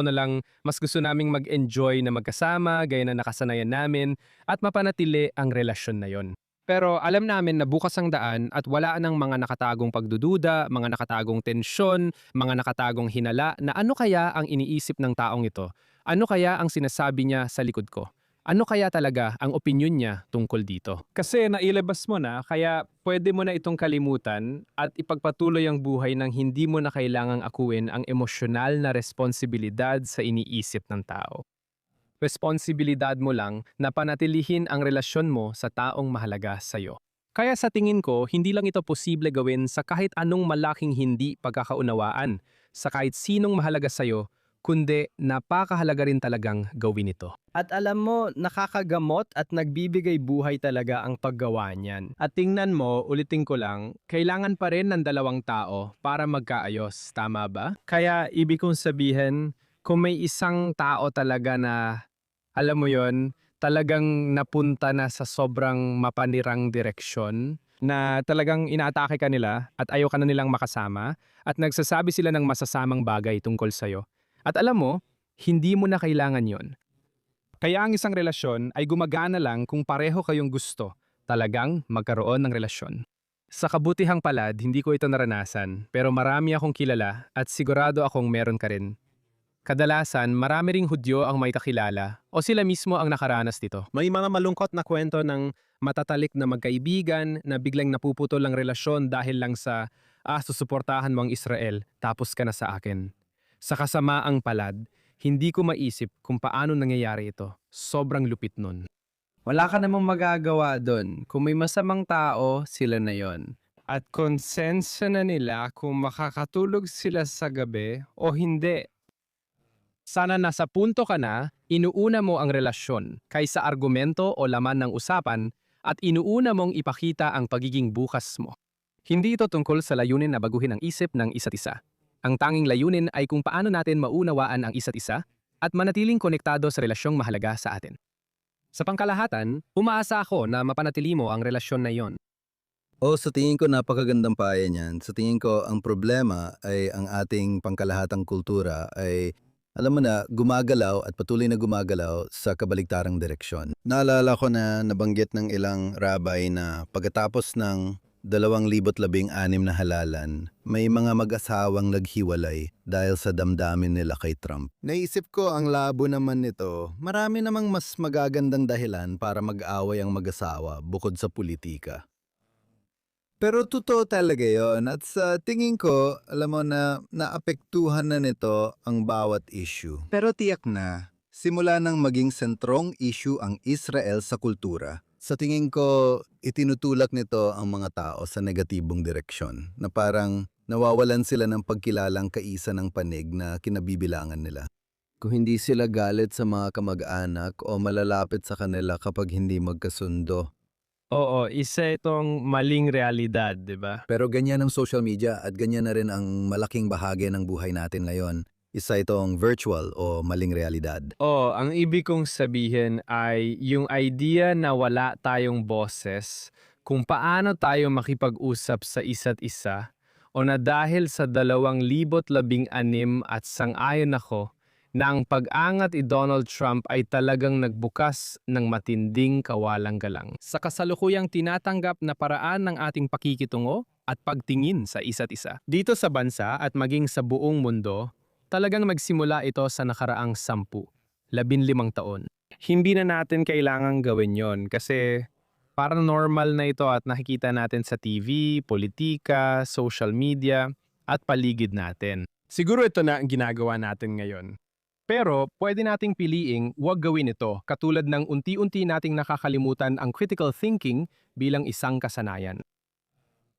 naming mag-enjoy na magkasama, gaya na nakasanayan namin, at mapanatili ang relasyon na yon. Pero alam namin na bukas ang daan at wala nang mga nakatagong pagdududa, mga nakatagong tensyon, mga nakatagong hinala na ano kaya ang iniisip ng taong ito? Ano kaya ang sinasabi niya sa likod ko? Ano kaya talaga ang opinyon niya tungkol dito? Kasi nailabas mo na, kaya pwede mo na itong kalimutan at ipagpatuloy ang buhay nang hindi mo na kailangang akuin ang emosyonal na responsibilidad sa iniisip ng tao. Responsibilidad mo lang na panatilihin ang relasyon mo sa taong mahalaga sa'yo. Kaya sa tingin ko, hindi lang ito posible gawin sa kahit anong malaking hindi pagkakaunawaan, sa kahit sinong mahalaga sa'yo, kundi napakahalaga rin talagang gawin ito. At alam mo, nakakagamot at nagbibigay buhay talaga ang paggawa niyan. At tingnan mo, ulitin ko lang, kailangan pa rin ng dalawang tao para magkaayos, tama ba? Kaya ibig kong sabihin, kung may isang tao talaga na, alam mo yon, talagang napunta na sa sobrang mapanirang direksyon, na talagang inaatake ka nila at ayaw ka na nilang makasama at nagsasabi sila ng masasamang bagay tungkol sa'yo. At alam mo, hindi mo na kailangan yon. Kaya ang isang relasyon ay gumagana lang kung pareho kayong gusto talagang magkaroon ng relasyon. Sa kabutihang palad, hindi ko ito naranasan, pero marami akong kilala at sigurado akong meron ka rin. Kadalasan, marami ring Hudyo ang may kakilala o sila mismo ang nakaranas dito. May mga malungkot na kwento ng matatalik na magkaibigan na biglang napuputol ang relasyon dahil lang sa susuportahan mo ang Israel tapos ka na sa akin. Sa kasamaang palad, hindi ko maisip kung paano nangyayari ito. Sobrang lupit nun. Wala ka namang magagawa doon. Kung may masamang tao, sila na yon. At konsensya na nila kung makakatulog sila sa gabi o hindi. Sana nasa punto ka na, inuuna mo ang relasyon kaysa argumento o laman ng usapan at inuuna mong ipakita ang pagiging bukas mo. Hindi ito tungkol sa layunin na baguhin ang isip ng isa't isa. Ang tanging layunin ay kung paano natin maunawaan ang isa't isa at manatiling konektado sa relasyong mahalaga sa atin. Sa pangkalahatan, umaasa ako na mapanatili mo ang relasyon na iyon. Sa tingin ko napakagandang payo niyan. Sa tingin ko ang problema ay ang ating pangkalahatang kultura ay alam mo na, gumagalaw at patuloy na gumagalaw sa kabaligtarang direksyon. Naalala ko na nabanggit ng ilang rabbi na pagkatapos ng 2016 na halalan, may mga mag-asawang naghiwalay dahil sa damdamin nila kay Trump. Naisip ko ang labo naman nito, marami namang mas magagandang dahilan para mag-away ang mag-asawa bukod sa politika. Pero totoo talaga yon at sa tingin ko, alam mo na naapektuhan na nito ang bawat issue. Pero tiyak na, simula nang maging sentrong issue ang Israel sa kultura, sa tingin ko, itinutulak nito ang mga tao sa negatibong direksyon na parang nawawalan sila ng pagkilalang kaisa ng panig na kinabibilangan nila. Kung hindi sila galit sa mga kamag-anak o malalapit sa kanila kapag hindi magkasundo. Oo, isa itong maling realidad, di ba? Pero ganyan ang social media at ganyan na rin ang malaking bahagi ng buhay natin ngayon. Isa itong virtual o maling realidad. Ang ibig kong sabihin ay yung idea na wala tayong boses, kung paano tayo makipag-usap sa isa't isa, o na dahil sa 2016 at sang-ayon ako, na ang pag-angat ni Donald Trump ay talagang nagbukas ng matinding kawalang-galang. Sa kasalukuyang tinatanggap na paraan ng ating pakikitungo at pagtingin sa isa't isa. Dito sa bansa at maging sa buong mundo, talagang nagsimula ito sa nakaraang 10, 15 taon. Hindi na natin kailangang gawin yon kasi parang normal na ito at nakikita natin sa TV, politika, social media at paligid natin. Siguro ito na ang ginagawa natin ngayon. Pero pwede nating piliing huwag gawin ito katulad ng unti-unti nating nakakalimutan ang critical thinking bilang isang kasanayan.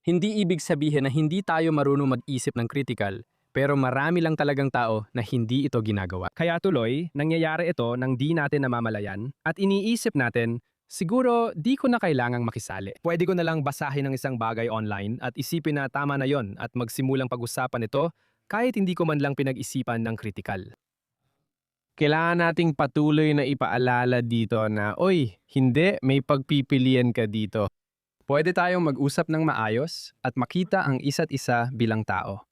Hindi ibig sabihin na hindi tayo marunong mag-isip ng critical, pero marami lang talagang tao na hindi ito ginagawa. Kaya tuloy, nangyayari ito nang di natin namamalayan at iniisip natin, siguro di ko na kailangang makisali. Pwede ko na lang basahin ng isang bagay online at isipin na tama na yon at magsimulang pag-usapan ito kahit hindi ko man lang pinag-isipan ng critical. Kailangan nating patuloy na ipaalala dito na, hindi, may pagpipilian ka dito. Pwede tayong mag-usap ng maayos at makita ang isa't isa bilang tao.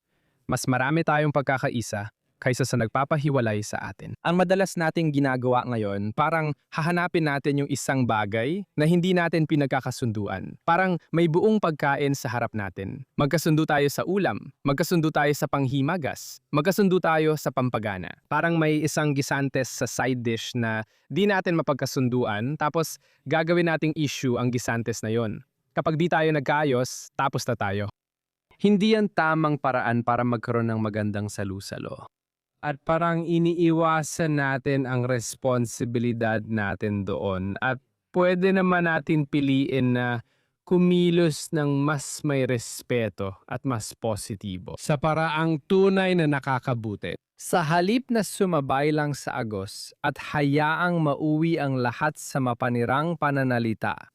Mas marami tayong pagkakaisa kaysa sa nagpapahiwalay sa atin. Ang madalas nating ginagawa ngayon, parang hahanapin natin yung isang bagay na hindi natin pinagkakasunduan. Parang may buong pagkain sa harap natin. Magkasundo tayo sa ulam, magkasundo tayo sa panghimagas, magkasundo tayo sa pampagana. Parang may isang gisantes sa side dish na di natin mapagkasunduan, tapos gagawin nating issue ang gisantes na yon. Kapag di tayo nagkaayos, tapos na tayo. Hindi yan tamang paraan para magkaroon ng magandang salusalo. At parang iniiwasan natin ang responsibilidad natin doon. At pwede naman natin piliin na kumilos ng mas may respeto at mas positibo sa paraang tunay na nakakabuti. Sa halip na sumabay lang sa agos at hayaang mauwi ang lahat sa mapanirang pananalita,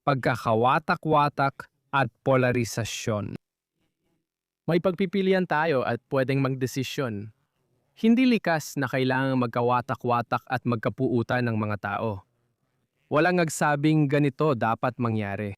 pagkakawatak-watak at polarisasyon. May pagpipilian tayo at pwedeng magdesisyon. Hindi likas na kailangang magkawatak-watak at magkapuutan ng mga tao. Walang nagsabing ganito dapat mangyari.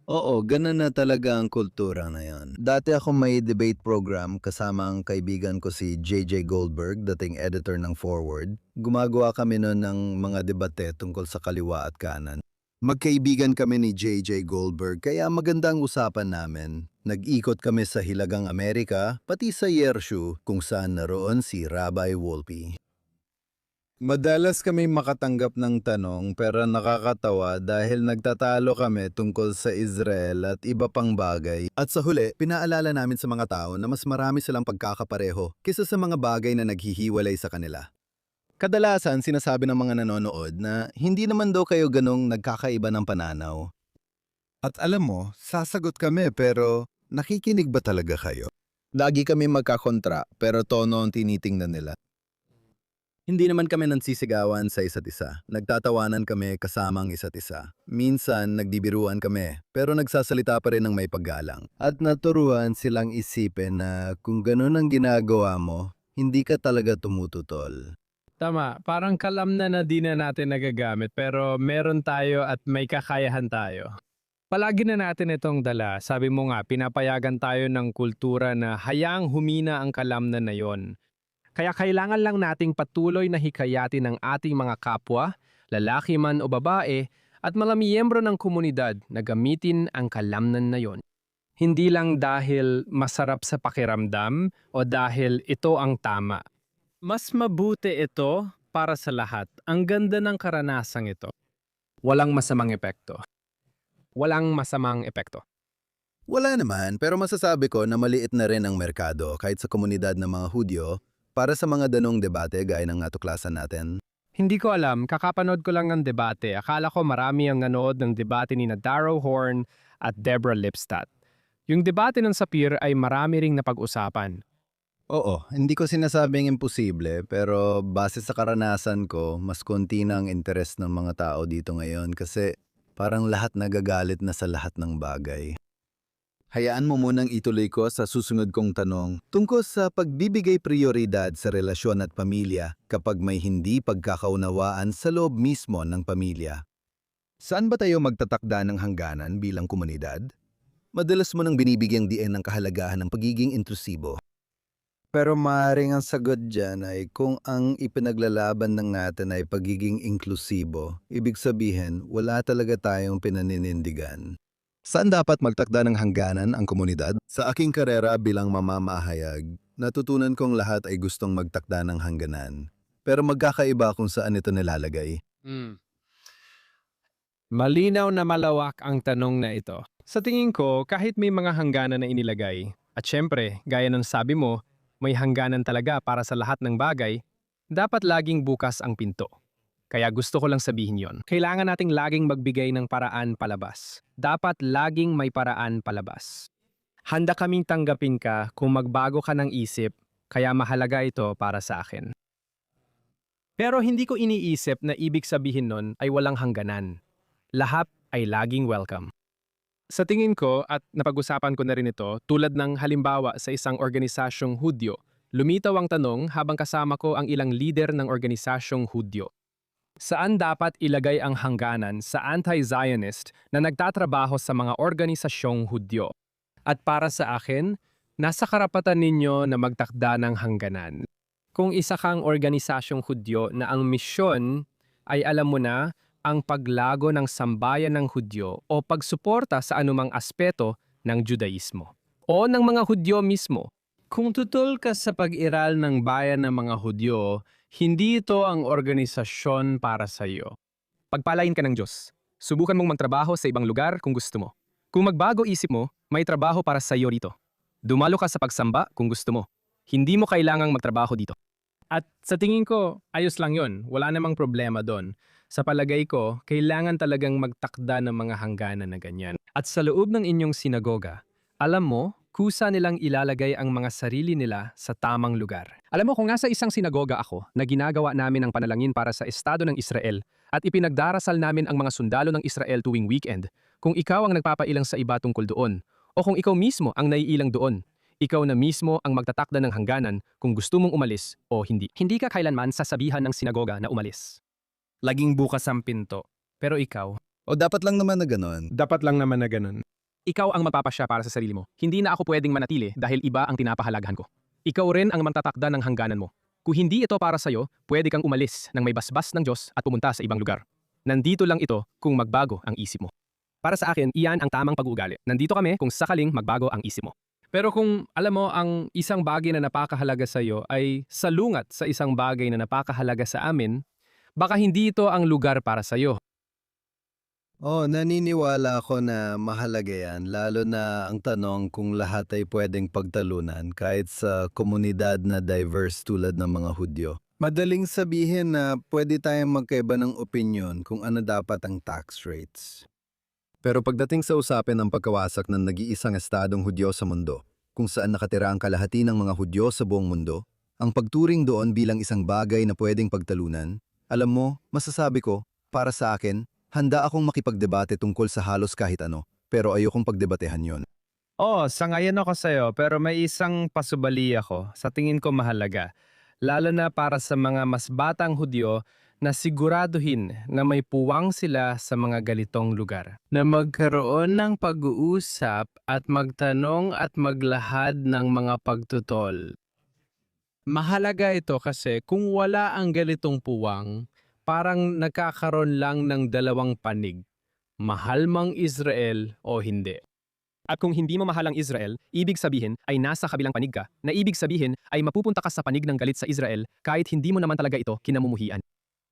Oo, ganun na talaga ang kultura na yan. Dati ako may debate program kasama ang kaibigan ko si JJ Goldberg, dating editor ng Forward. Gumagawa kami noon ng mga debate tungkol sa kaliwa at kanan. Magkaibigan kami ni JJ Goldberg kaya magandang usapan namin. Nag-ikot kami sa Hilagang Amerika, pati sa Yershu kung saan naroon si Rabbi Wolpe. Madalas kami makatanggap ng tanong pero nakakatawa dahil nagtatalo kami tungkol sa Israel at iba pang bagay. At sa huli, pinaalala namin sa mga tao na mas marami silang pagkakapareho kaysa sa mga bagay na naghihiwalay sa kanila. Kadalasan sinasabi ng mga nanonood na hindi naman daw kayo ganong nagkakaiba ng pananaw. At alam mo, sasagot kami pero nakikinig ba talaga kayo? Lagi kami magkakontra pero tono ang tinitingnan nila. Hindi naman kami nansisigawan sa isa't isa. Nagtatawanan kami kasama ang isa't isa. Minsan, nagdibiruan kami, pero nagsasalita pa rin ng may paggalang. At naturuan silang isipin na kung ganun ang ginagawa mo, hindi ka talaga tumututol. Tama, parang kalamnan na di na natin nagagamit pero meron tayo at may kakayahan tayo. Palagi na natin itong dala. Sabi mo nga, pinapayagan tayo ng kultura na hayaang humina ang kalamnan na yon. Kaya kailangan lang nating patuloy na hikayatin ng ating mga kapwa, lalaki man o babae, at mga miyembro ng komunidad na gamitin ang kalamnan na yon. Hindi lang dahil masarap sa pakiramdam o dahil ito ang tama. Mas mabuti ito para sa lahat. Ang ganda ng karanasang ito. Walang masamang epekto. Walang masamang epekto. Wala naman, pero masasabi ko na maliit na rin ang merkado kahit sa komunidad ng mga Hudyo para sa mga danong debate gaya ng natuklasan natin. Hindi ko alam, kakapanood ko lang ng debate. Akala ko marami ang nanood ng debate ni na Darrow Horn at Deborah Lipstadt. Yung debate ng Sapir ay marami ring napag-usapan. Oo, hindi ko sinasabing imposible, pero base sa karanasan ko, mas konti na ang interes ng mga tao dito ngayon kasi parang lahat nagagalit na sa lahat ng bagay. Hayaan mo munang ituloy ko sa susunod kong tanong tungkol sa pagbibigay prioridad sa relasyon at pamilya kapag may hindi pagkakaunawaan sa loob mismo ng pamilya. Saan ba tayo magtatakda ng hangganan bilang komunidad? Madalas mo nang binibigyang diin ng kahalagahan ng pagiging intrusibo. Pero maaaring ang sagot dyan ay kung ang ipinaglalaban ng natin ay pagiging inklusibo, ibig sabihin wala talaga tayong pinaninindigan. Saan dapat magtakda ng hangganan ang komunidad? Sa aking karera bilang mamamahayag, natutunan kong lahat ay gustong magtakda ng hangganan. Pero magkakaiba kung saan ito nilalagay. Malinaw na malawak ang tanong na ito. Sa tingin ko, kahit may mga hangganan na inilagay, at syempre, gaya ng sabi mo, may hangganan talaga para sa lahat ng bagay, dapat laging bukas ang pinto. Kaya gusto ko lang sabihin yon. Kailangan nating laging magbigay ng paraan palabas. Dapat laging may paraan palabas. Handa kaming tanggapin ka kung magbago ka ng isip, kaya mahalaga ito para sa akin. Pero hindi ko iniisip na ibig sabihin nun ay walang hangganan. Lahat ay laging welcome. Sa tingin ko, at napag-usapan ko na rin ito, tulad ng halimbawa sa isang organisasyong Hudyo, lumitaw ang tanong habang kasama ko ang ilang lider ng organisasyong Hudyo. Saan dapat ilagay ang hangganan sa anti-Zionist na nagtatrabaho sa mga organisasyong Hudyo? At para sa akin, nasa karapatan ninyo na magtakda ng hangganan. Kung isa kang organisasyong Hudyo na ang misyon ay alam mo na ang paglago ng sambayan ng Hudyo o pagsuporta sa anumang aspeto ng Judaismo o ng mga Hudyo mismo. Kung tutol ka sa pag-iral ng bayan ng mga Hudyo, hindi ito ang organisasyon para sa iyo. Pagpalain ka ng Diyos. Subukan mong magtrabaho sa ibang lugar kung gusto mo. Kung magbago isip mo, may trabaho para sa iyo rito. Dumalo ka sa pagsamba kung gusto mo. Hindi mo kailangang magtrabaho dito. At sa tingin ko, ayos lang yon. Wala namang problema doon. Sa palagay ko, kailangan talagang magtakda ng mga hangganan na ganyan. At sa loob ng inyong sinagoga, alam mo, kusa nilang ilalagay ang mga sarili nila sa tamang lugar. Alam mo, kung nasa isang sinagoga ako na ginagawa namin ang panalangin para sa Estado ng Israel at ipinagdarasal namin ang mga sundalo ng Israel tuwing weekend, kung ikaw ang nagpapailang sa iba tungkol doon, o kung ikaw mismo ang naiilang doon, ikaw na mismo ang magtatakda ng hangganan kung gusto mong umalis o hindi. Hindi ka kailanman sasabihan ng sinagoga na umalis. Laging bukas ang pinto. Pero ikaw, O dapat lang naman na ganon. dapat lang naman na ganun. Ikaw ang magpapasya para sa sarili mo. Hindi na ako pwedeng manatili dahil iba ang tinapahalagahan ko. Ikaw rin ang magtatakda ng hangganan mo. Kung hindi ito para sa'yo, pwede kang umalis ng may basbas ng Diyos at pumunta sa ibang lugar. Nandito lang ito kung magbago ang isip mo. Para sa akin, iyan ang tamang pag-uugali. Nandito kami kung sakaling magbago ang isip mo. Pero kung alam mo ang isang bagay na napakahalaga sa iyo ay salungat sa isang bagay na napakahalaga sa amin, baka hindi ito ang lugar para sa iyo. Naniniwala ako na mahalaga yan, lalo na ang tanong kung lahat ay pwedeng pagtalunan kahit sa komunidad na diverse tulad ng mga Hudyo. Madaling sabihin na pwede tayong magkaiba ng opinyon kung ano dapat ang tax rates. Pero pagdating sa usapin ng pagkawasak ng nag-iisang estadong Hudyo sa mundo, kung saan nakatira ang kalahati ng mga Hudyo sa buong mundo, ang pagturing doon bilang isang bagay na pwedeng pagtalunan, alam mo, masasabi ko, para sa akin, handa akong makipagdebate tungkol sa halos kahit ano, pero ayokong pagdebatehan yon. Oo, sangayon ako sa'yo, pero may isang pasubali ako sa tingin ko mahalaga. Lalo na para sa mga mas batang Hudyo na siguraduhin na may puwang sila sa mga galitong lugar. Na magkaroon ng pag-uusap at magtanong at maglahad ng mga pagtutol. Mahalaga ito kasi kung wala ang galitong puwang, parang nagkakaroon lang ng dalawang panig. Mahal mang Israel o hindi. At kung hindi mo mahal ang Israel, ibig sabihin ay nasa kabilang panig ka, na ibig sabihin ay mapupunta ka sa panig ng galit sa Israel kahit hindi mo naman talaga ito kinamumuhian.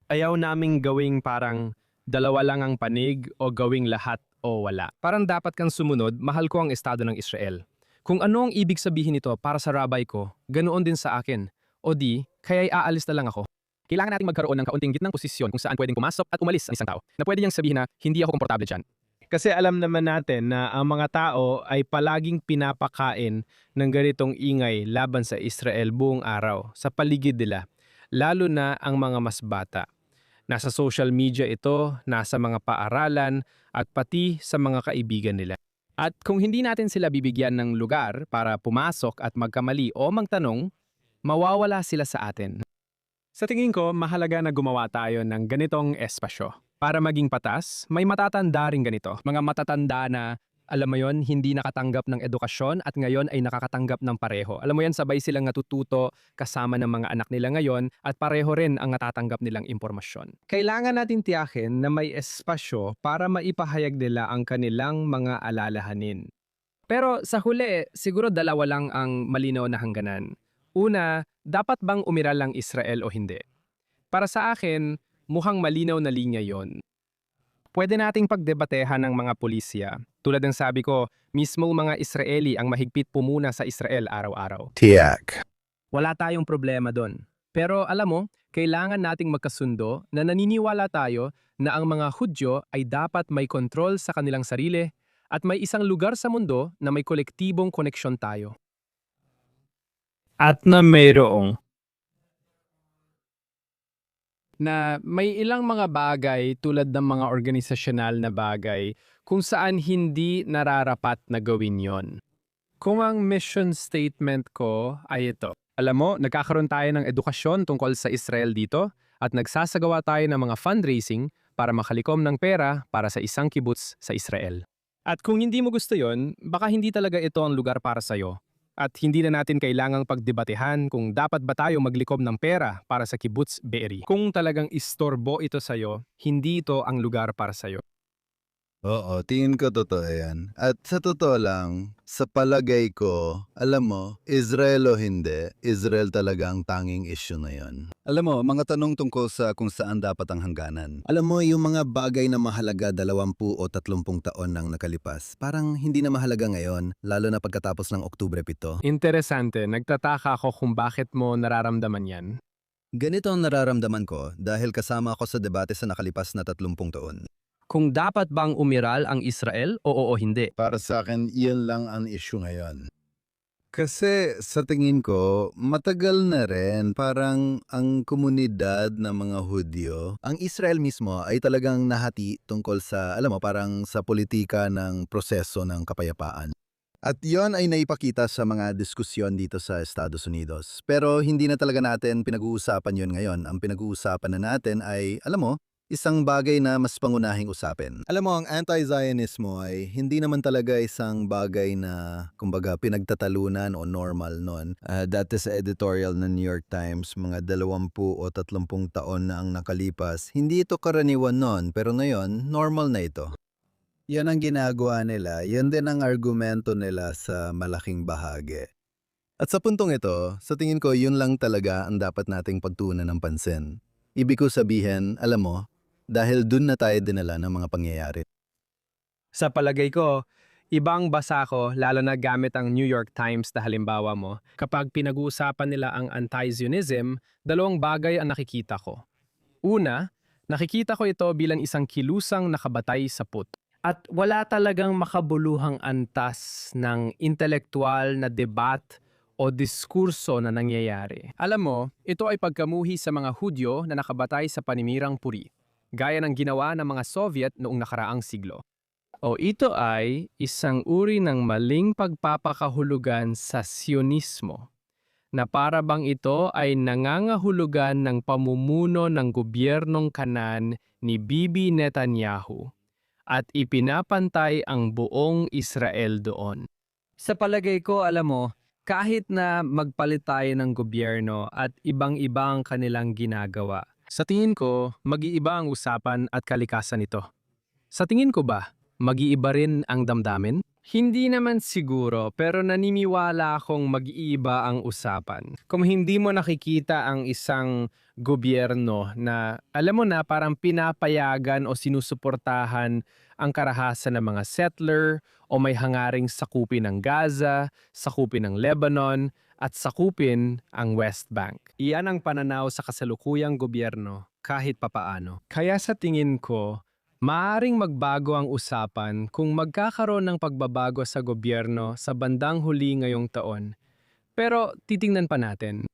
Ayaw naming gawing parang dalawa lang ang panig o gawing lahat o wala. Parang dapat kang sumunod, mahal ko ang estado ng Israel. Kung ano ang ibig sabihin nito para sa rabay ko, ganoon din sa akin. O di, kaya'y aalis na lang ako. Kailangan nating magkaroon ng kaunting gitnang posisyon kung saan pwedeng pumasok at umalis ang isang tao, na pwede niyang sabihin na hindi ako komportable dyan. Kasi alam naman natin na ang mga tao ay palaging pinapakain ng ganitong ingay laban sa Israel buong araw sa paligid nila, lalo na ang mga mas bata. Nasa social media ito, nasa mga paaralan at pati sa mga kaibigan nila. At kung hindi natin sila bibigyan ng lugar para pumasok at magkamali o magtanong, mawawala sila sa atin. Sa tingin ko, mahalaga na gumawa tayo ng ganitong espasyo. Para maging patas, may matatanda rin ganito. Mga matatanda na, alam mo yon, hindi nakatanggap ng edukasyon at ngayon ay nakakatanggap ng pareho. Alam mo yan, sabay silang natututo kasama ng mga anak nila ngayon at pareho rin ang natatanggap nilang impormasyon. Kailangan natin tiyakin na may espasyo para maipahayag nila ang kanilang mga alalahanin. Pero sa huli, siguro dalawa lang ang malinaw na hangganan. Una, dapat bang umiral ang Israel o hindi? Para sa akin, mukhang malinaw na linya yon. Pwede nating pagdebatehan ng mga pulisya. Tulad ng sabi ko, mismo mga Israeli ang mahigpit pumuna sa Israel araw-araw. Tiyak. Wala tayong problema doon. Pero alam mo, kailangan nating magkasundo na naniniwala tayo na ang mga Hudyo ay dapat may kontrol sa kanilang sarili at may isang lugar sa mundo na may kolektibong koneksyon tayo. At na mayroong na may ilang mga bagay tulad ng mga organisasyonal na bagay kung saan hindi nararapat na gawin yon. Kung ang mission statement ko ay ito. Alam mo, nagkakaroon tayo ng edukasyon tungkol sa Israel dito at nagsasagawa tayo ng mga fundraising para makalikom ng pera para sa isang kibbutz sa Israel. At kung hindi mo gusto yon, baka hindi talaga ito ang lugar para sa'yo. At hindi na natin kailangang pagdebatehan kung dapat ba tayo maglikom ng pera para sa kibbutz Be'eri. Kung talagang istorbo ito sa'yo, hindi ito ang lugar para sa'yo. Oo, tingin ko totoo yan. At sa totoo lang, sa palagay ko, alam mo, Israel o hindi, Israel talaga ang tanging issue na yon. Alam mo, mga tanong tungkol sa kung saan dapat ang hangganan. Alam mo, yung mga bagay na mahalaga 20 o 30 taon nang nakalipas, parang hindi na mahalaga ngayon, lalo na pagkatapos ng Oktubre 7. Interesante, nagtataka ako kung bakit mo nararamdaman yan. Ganito ang nararamdaman ko dahil kasama ako sa debate sa nakalipas na 30 taon. Kung dapat bang umiral ang Israel o hindi. Para sa akin, iyan lang ang issue ngayon. Kasi sa tingin ko, matagal na rin parang ang komunidad ng mga Hudyo, ang Israel mismo ay talagang nahati tungkol sa, alam mo, parang sa politika ng proseso ng kapayapaan. At yon ay naipakita sa mga diskusyon dito sa Estados Unidos. Pero hindi na talaga natin pinag-uusapan yon ngayon. Ang pinag-uusapan na natin ay, alam mo, isang bagay na mas pangunahing usapin. Alam mo, ang anti-Zionismo ay hindi naman talaga isang bagay na, kumbaga, pinagtatalunan o normal noon. Dati sa editorial ng New York Times, mga 20 o 30 taon na ang nakalipas, hindi ito karaniwan noon, pero ngayon, normal na ito. Yan ang ginagawa nila, yan din ang argumento nila sa malaking bahagi. At sa puntong ito, sa tingin ko, yun lang talaga ang dapat nating pagtuunan ng pansin. Ibig ko sabihin, alam mo, dahil dun na tayo dinala ng mga pangyayari. Sa palagay ko, Ibang basa ko, lalo na gamit ang New York Times na halimbawa mo, kapag pinag-uusapan nila ang anti-Zionism, dalawang bagay ang nakikita ko. Una, nakikita ko ito bilang isang kilusang nakabatay sa put. At wala talagang makabuluhang antas ng intelektual na debat o diskurso na nangyayari. Alam mo, ito ay pagkamuhi sa mga Hudyo na nakabatay sa panimirang puri, gaya ng ginawa ng mga Soviet noong nakaraang siglo. O ito ay isang uri ng maling pagpapakahulugan sa Sionismo, na para bang ito ay nangangahulugan ng pamumuno ng gobyernong kanan ni Bibi Netanyahu at ipinapantay ang buong Israel doon. Sa palagay ko, alam mo, kahit na magpalit tayo ng gobyerno at ibang-iba ang kanilang ginagawa, Sa tingin ko, mag-iiba ang usapan at kalikasan nito. Sa tingin ko ba, mag-iiba rin ang damdamin? Hindi naman siguro, pero naniniwala akong mag-iiba ang usapan. Kung hindi mo nakikita ang isang gobyerno na, alam mo na, parang pinapayagan o sinusuportahan ang karahasan ng mga settler o may hangaring sakupin ng Gaza, sakupin ng Lebanon, at sakupin ang West Bank. Iyan ang pananaw sa kasalukuyang gobyerno kahit papaano. Kaya sa tingin ko, maaring magbago ang usapan kung magkakaroon ng pagbabago sa gobyerno sa bandang huli ngayong taon. Pero titingnan pa natin.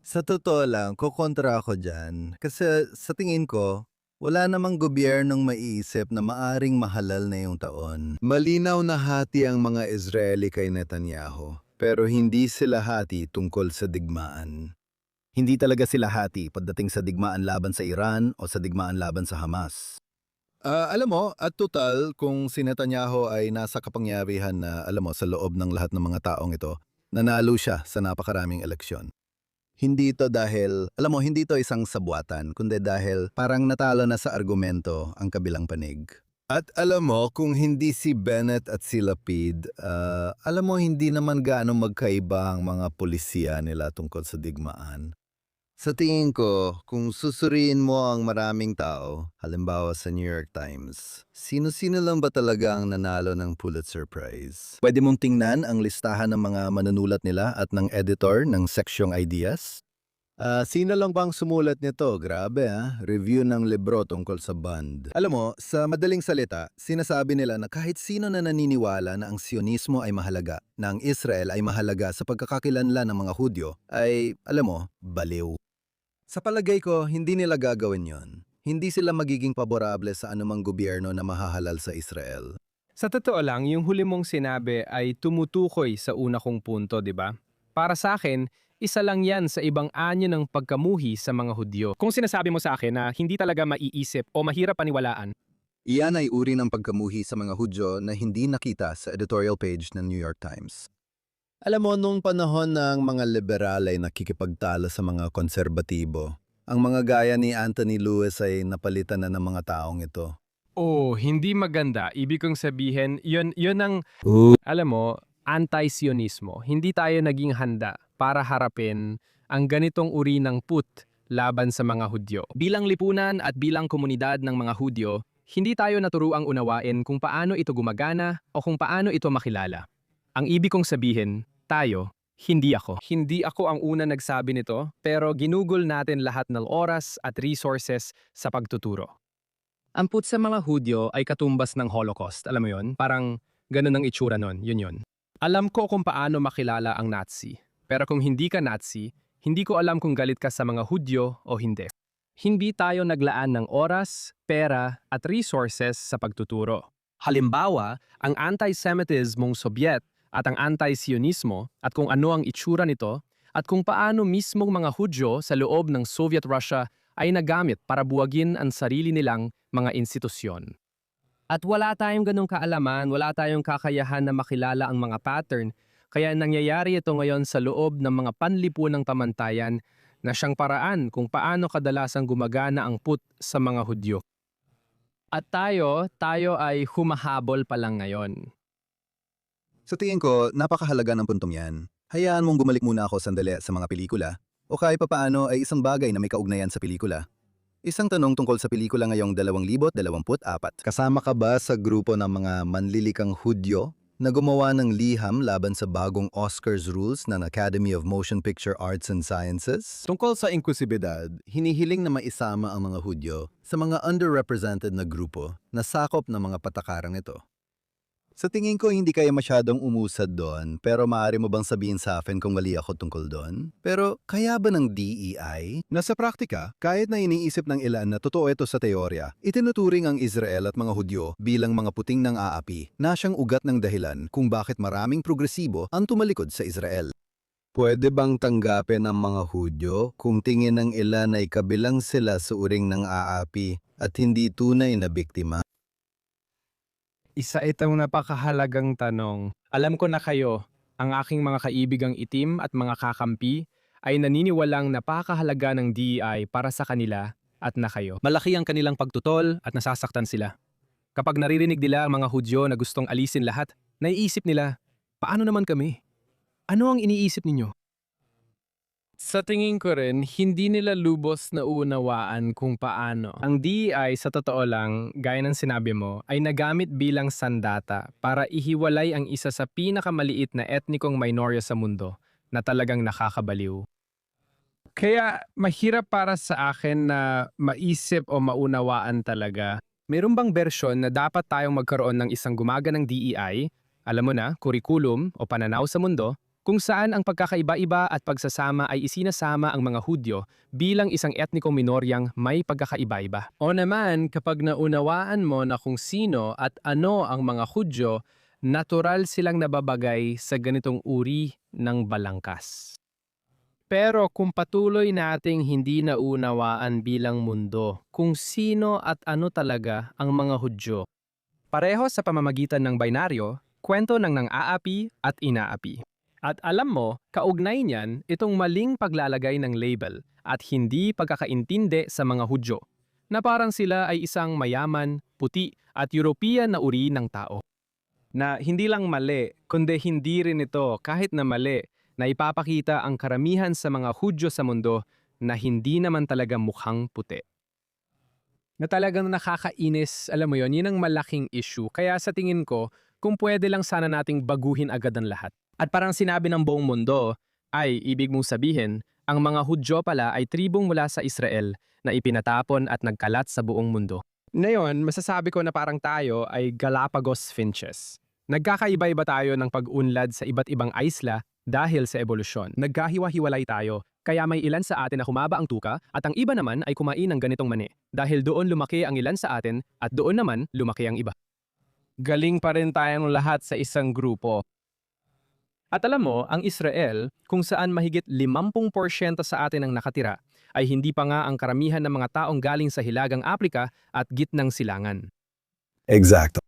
Sa totoo lang, kukontra ako dyan. Kasi sa tingin ko, wala namang gobyernong maiisip na maaring mahalal na yung taon. Malinaw na hati ang mga Israeli kay Netanyahu, pero hindi sila hati tungkol sa digmaan. Hindi talaga sila hati pagdating sa digmaan laban sa Iran o sa digmaan laban sa Hamas. Alam mo, at total, kung si Netanyahu ay nasa kapangyarihan na, alam mo, sa loob ng lahat ng mga taong ito, nanalo siya sa napakaraming eleksyon. Hindi ito dahil, alam mo, hindi ito isang sabuatan, kundi dahil parang natalo na sa argumento ang kabilang panig. At alam mo, kung hindi si Bennett at si Lapid, alam mo, hindi naman gaano magkaiba ang mga pulisya nila tungkol sa digmaan. Sa tingin ko, kung susuriin mo ang maraming tao, halimbawa sa New York Times, sino-sino lang ba talaga ang nanalo ng Pulitzer Prize? Pwede mong tingnan ang listahan ng mga manunulat nila at ng editor ng seksyong ideas? Sino lang bang sumulat nito? Grabe review ng libro tungkol sa band. Alam mo, sa madaling salita, sinasabi nila na kahit sino na naniniwala na ang Sionismo ay mahalaga, na ang Israel ay mahalaga sa pagkakakilanlan ng mga Hudyo, ay, alam mo, baliw. Sa palagay ko, hindi nila gagawin yon. Hindi sila magiging paborable sa anumang gobyerno na mahahalal sa Israel. Sa totoo lang, yung huli mong sinabi ay tumutukoy sa una kong punto, di ba? Para sa akin, isa lang yan sa ibang anyo ng pagkamuhi sa mga Hudyo. Kung sinasabi mo sa akin na hindi talaga maiisip o mahirap paniwalaan, Iyan ay uri ng pagkamuhi sa mga Hudyo na hindi nakita sa editorial page ng New York Times. Alam mo, nung panahon ng mga liberal ay nakikipagtalo sa mga konserbatibo, ang mga gaya ni Anthony Lewis ay napalitan na ng mga taong ito. oh, hindi maganda. Ibig kong sabihin, yun ang, alam mo, anti-Sionismo. Hindi tayo naging handa para harapin ang ganitong uri ng put laban sa mga Hudyo. Bilang lipunan at bilang komunidad ng mga Hudyo, hindi tayo naturuang unawain kung paano ito gumagana o kung paano ito makilala. Ang ibig kong sabihin, tayo, hindi ako. Hindi ako ang una nagsabi nito, pero ginugol natin lahat ng oras at resources sa pagtuturo. Ang put sa mga Hudyo ay katumbas ng Holocaust, alam mo yon? Parang ganun ang itsura nun, yun. Alam ko kung paano makilala ang Nazi. Pero kung hindi ka Nazi, hindi ko alam kung galit ka sa mga Hudyo o hindi. Hindi tayo naglaan ng oras, pera at resources sa pagtuturo. Halimbawa, ang anti-Semitismong Soviet at ang anti-Sionismo at kung ano ang itsura nito at kung paano mismong mga Hudyo sa loob ng Soviet Russia ay nagamit para buwagin ang sarili nilang mga institusyon. At wala tayong ganong kaalaman, wala tayong kakayahan na makilala ang mga pattern, kaya nangyayari ito ngayon sa loob ng mga panlipunang pamantayan na siyang paraan kung paano kadalasang gumagana ang put sa mga Hudyo. At tayo ay humahabol pa lang ngayon. Sa tingin ko, napakahalaga ng puntong yan. Hayaan mong bumalik muna ako sandali sa mga pelikula, o kahit papaano ay isang bagay na may kaugnayan sa pelikula. Isang tanong tungkol sa pelikula ngayong 2024. Kasama ka ba sa grupo ng mga manlilikang Hudyo na gumawa ng liham laban sa bagong Oscars rules ng Academy of Motion Picture Arts and Sciences? Tungkol sa inklusibidad, hinihiling na maisama ang mga Hudyo sa mga underrepresented na grupo na sakop ng mga patakarang ito. Sa tingin ko, hindi kaya masyadong umusad doon, pero maaari mo bang sabihin sa akin kung mali ako tungkol doon? Pero kaya ba ng DEI? Nasa praktika, kahit na iniisip ng ilan na totoo ito sa teorya, itinuturing ang Israel at mga Hudyo bilang mga puting ng aapi na siyang ugat ng dahilan kung bakit maraming progresibo ang tumalikod sa Israel. Pwede bang tanggapin ng mga Hudyo kung tingin ng ilan ay kabilang sila sa uring ng aapi at hindi tunay na biktima? Isa itong napakahalagang tanong. Alam ko na kayo, ang aking mga kaibigang itim at mga kakampi, ay naniniwalang napakahalaga ng DEI para sa kanila at na kayo. Malaki ang kanilang pagtutol at nasasaktan sila. Kapag naririnig nila ang mga Hudyo na gustong alisin lahat, naiisip nila, paano naman kami? Ano ang iniisip ninyo? Sa tingin ko rin, hindi nila lubos na uunawaan kung paano. Ang DEI, sa totoo lang, gaya ng sinabi mo, ay nagamit bilang sandata para ihiwalay ang isa sa pinakamaliit na etnikong minorya sa mundo na talagang nakakabaliw. Kaya mahirap para sa akin na maisip o maunawaan talaga. Mayroon bang bersyon na dapat tayong magkaroon ng isang gumaganang DEI, alam mo na, kurikulum o pananaw sa mundo, kung saan ang pagkakaiba-iba at pagsasama ay isinasama ang mga Hudyo bilang isang etnikong minoryang may pagkakaiba-iba. O naman, kapag naunawaan mo na kung sino at ano ang mga Hudyo, natural silang nababagay sa ganitong uri ng balangkas. Pero kung patuloy nating hindi naunawaan bilang mundo kung sino at ano talaga ang mga Hudyo, Pareho sa pamamagitan ng binaryo, kwento ng nang-aapi at inaapi. at alam mo, kaugnay niyan itong maling paglalagay ng label at hindi pagkakaintindi sa mga Hudyo, na parang sila ay isang mayaman, puti at European na uri ng tao. Na hindi lang mali, kundi hindi rin ito kahit na mali, na ipapakita ang karamihan sa mga Hudyo sa mundo na hindi naman talaga mukhang puti. Na talagang nakakainis, alam mo yon, yun ang malaking issue. Kaya sa tingin ko, kung pwede lang sana nating baguhin agad ang lahat. At parang sinabi ng buong mundo, ay ibig mong sabihin, ang mga Hudyo pala ay tribong mula sa Israel na ipinatapon at nagkalat sa buong mundo. Ngayon, masasabi ko na parang tayo ay Galapagos finches. Nagkakaiba-iba tayo ng pag-unlad sa iba't ibang isla dahil sa ebolusyon. Nagkahiwa-hiwalay tayo, kaya may ilan sa atin na humaba ang tuka at ang iba naman ay kumain ng ganitong mani. Dahil doon lumaki ang ilan sa atin at doon naman lumaki ang iba. Galing pa rin tayong lahat sa isang grupo. At alam mo, ang Israel, kung saan mahigit 50% sa atin ang nakatira, ay hindi pa nga ang karamihan ng mga taong galing sa Hilagang Aprika at gitnang silangan. Exacto.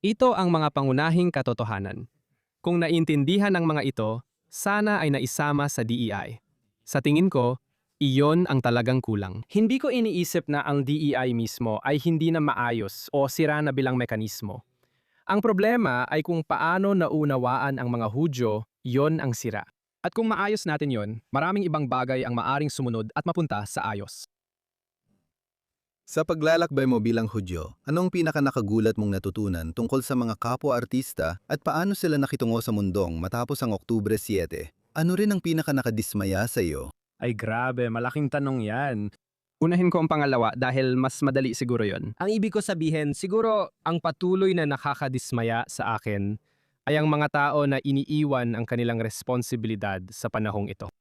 Ito ang mga pangunahing katotohanan. Kung naintindihan ng mga ito, sana ay naisama sa DEI. Sa tingin ko, iyon ang talagang kulang. Hindi ko iniisip na ang DEI mismo ay hindi na maayos o sira na bilang mekanismo. Ang problema ay kung paano naunawaan ang mga Hudyo, yon ang sira. At kung maayos natin yon, maraming ibang bagay ang maaring sumunod at mapunta sa ayos. Sa paglalakbay mo bilang Hudyo, anong pinaka-nakagulat mong natutunan tungkol sa mga kapwa-artista at paano sila nakitungo sa mundong matapos ang Oktubre 7? Ano rin ang pinaka-nakadismaya sa iyo? Ay grabe, malaking tanong yan. Unahin ko ang pangalawa dahil mas madali siguro yon. Ang ibig ko sabihin, siguro ang patuloy na nakakadismaya sa akin ay ang mga tao na iniiwan ang kanilang responsibilidad sa panahong ito.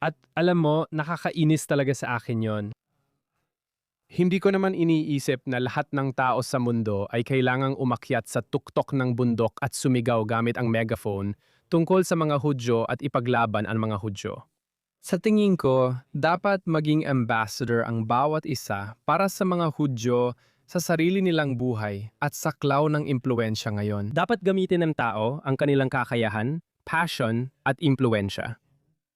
At alam mo, nakakainis talaga sa akin yon. Hindi ko naman iniisip na lahat ng tao sa mundo ay kailangang umakyat sa tuktok ng bundok at sumigaw gamit ang megaphone tungkol sa mga Hudyo at ipaglaban ang mga Hudyo. Sa tingin ko, dapat maging ambassador ang bawat isa para sa mga Hudyo sa sarili nilang buhay at saklaw ng impluensya ngayon. Dapat gamitin ng tao ang kanilang kakayahan, passion at impluensya.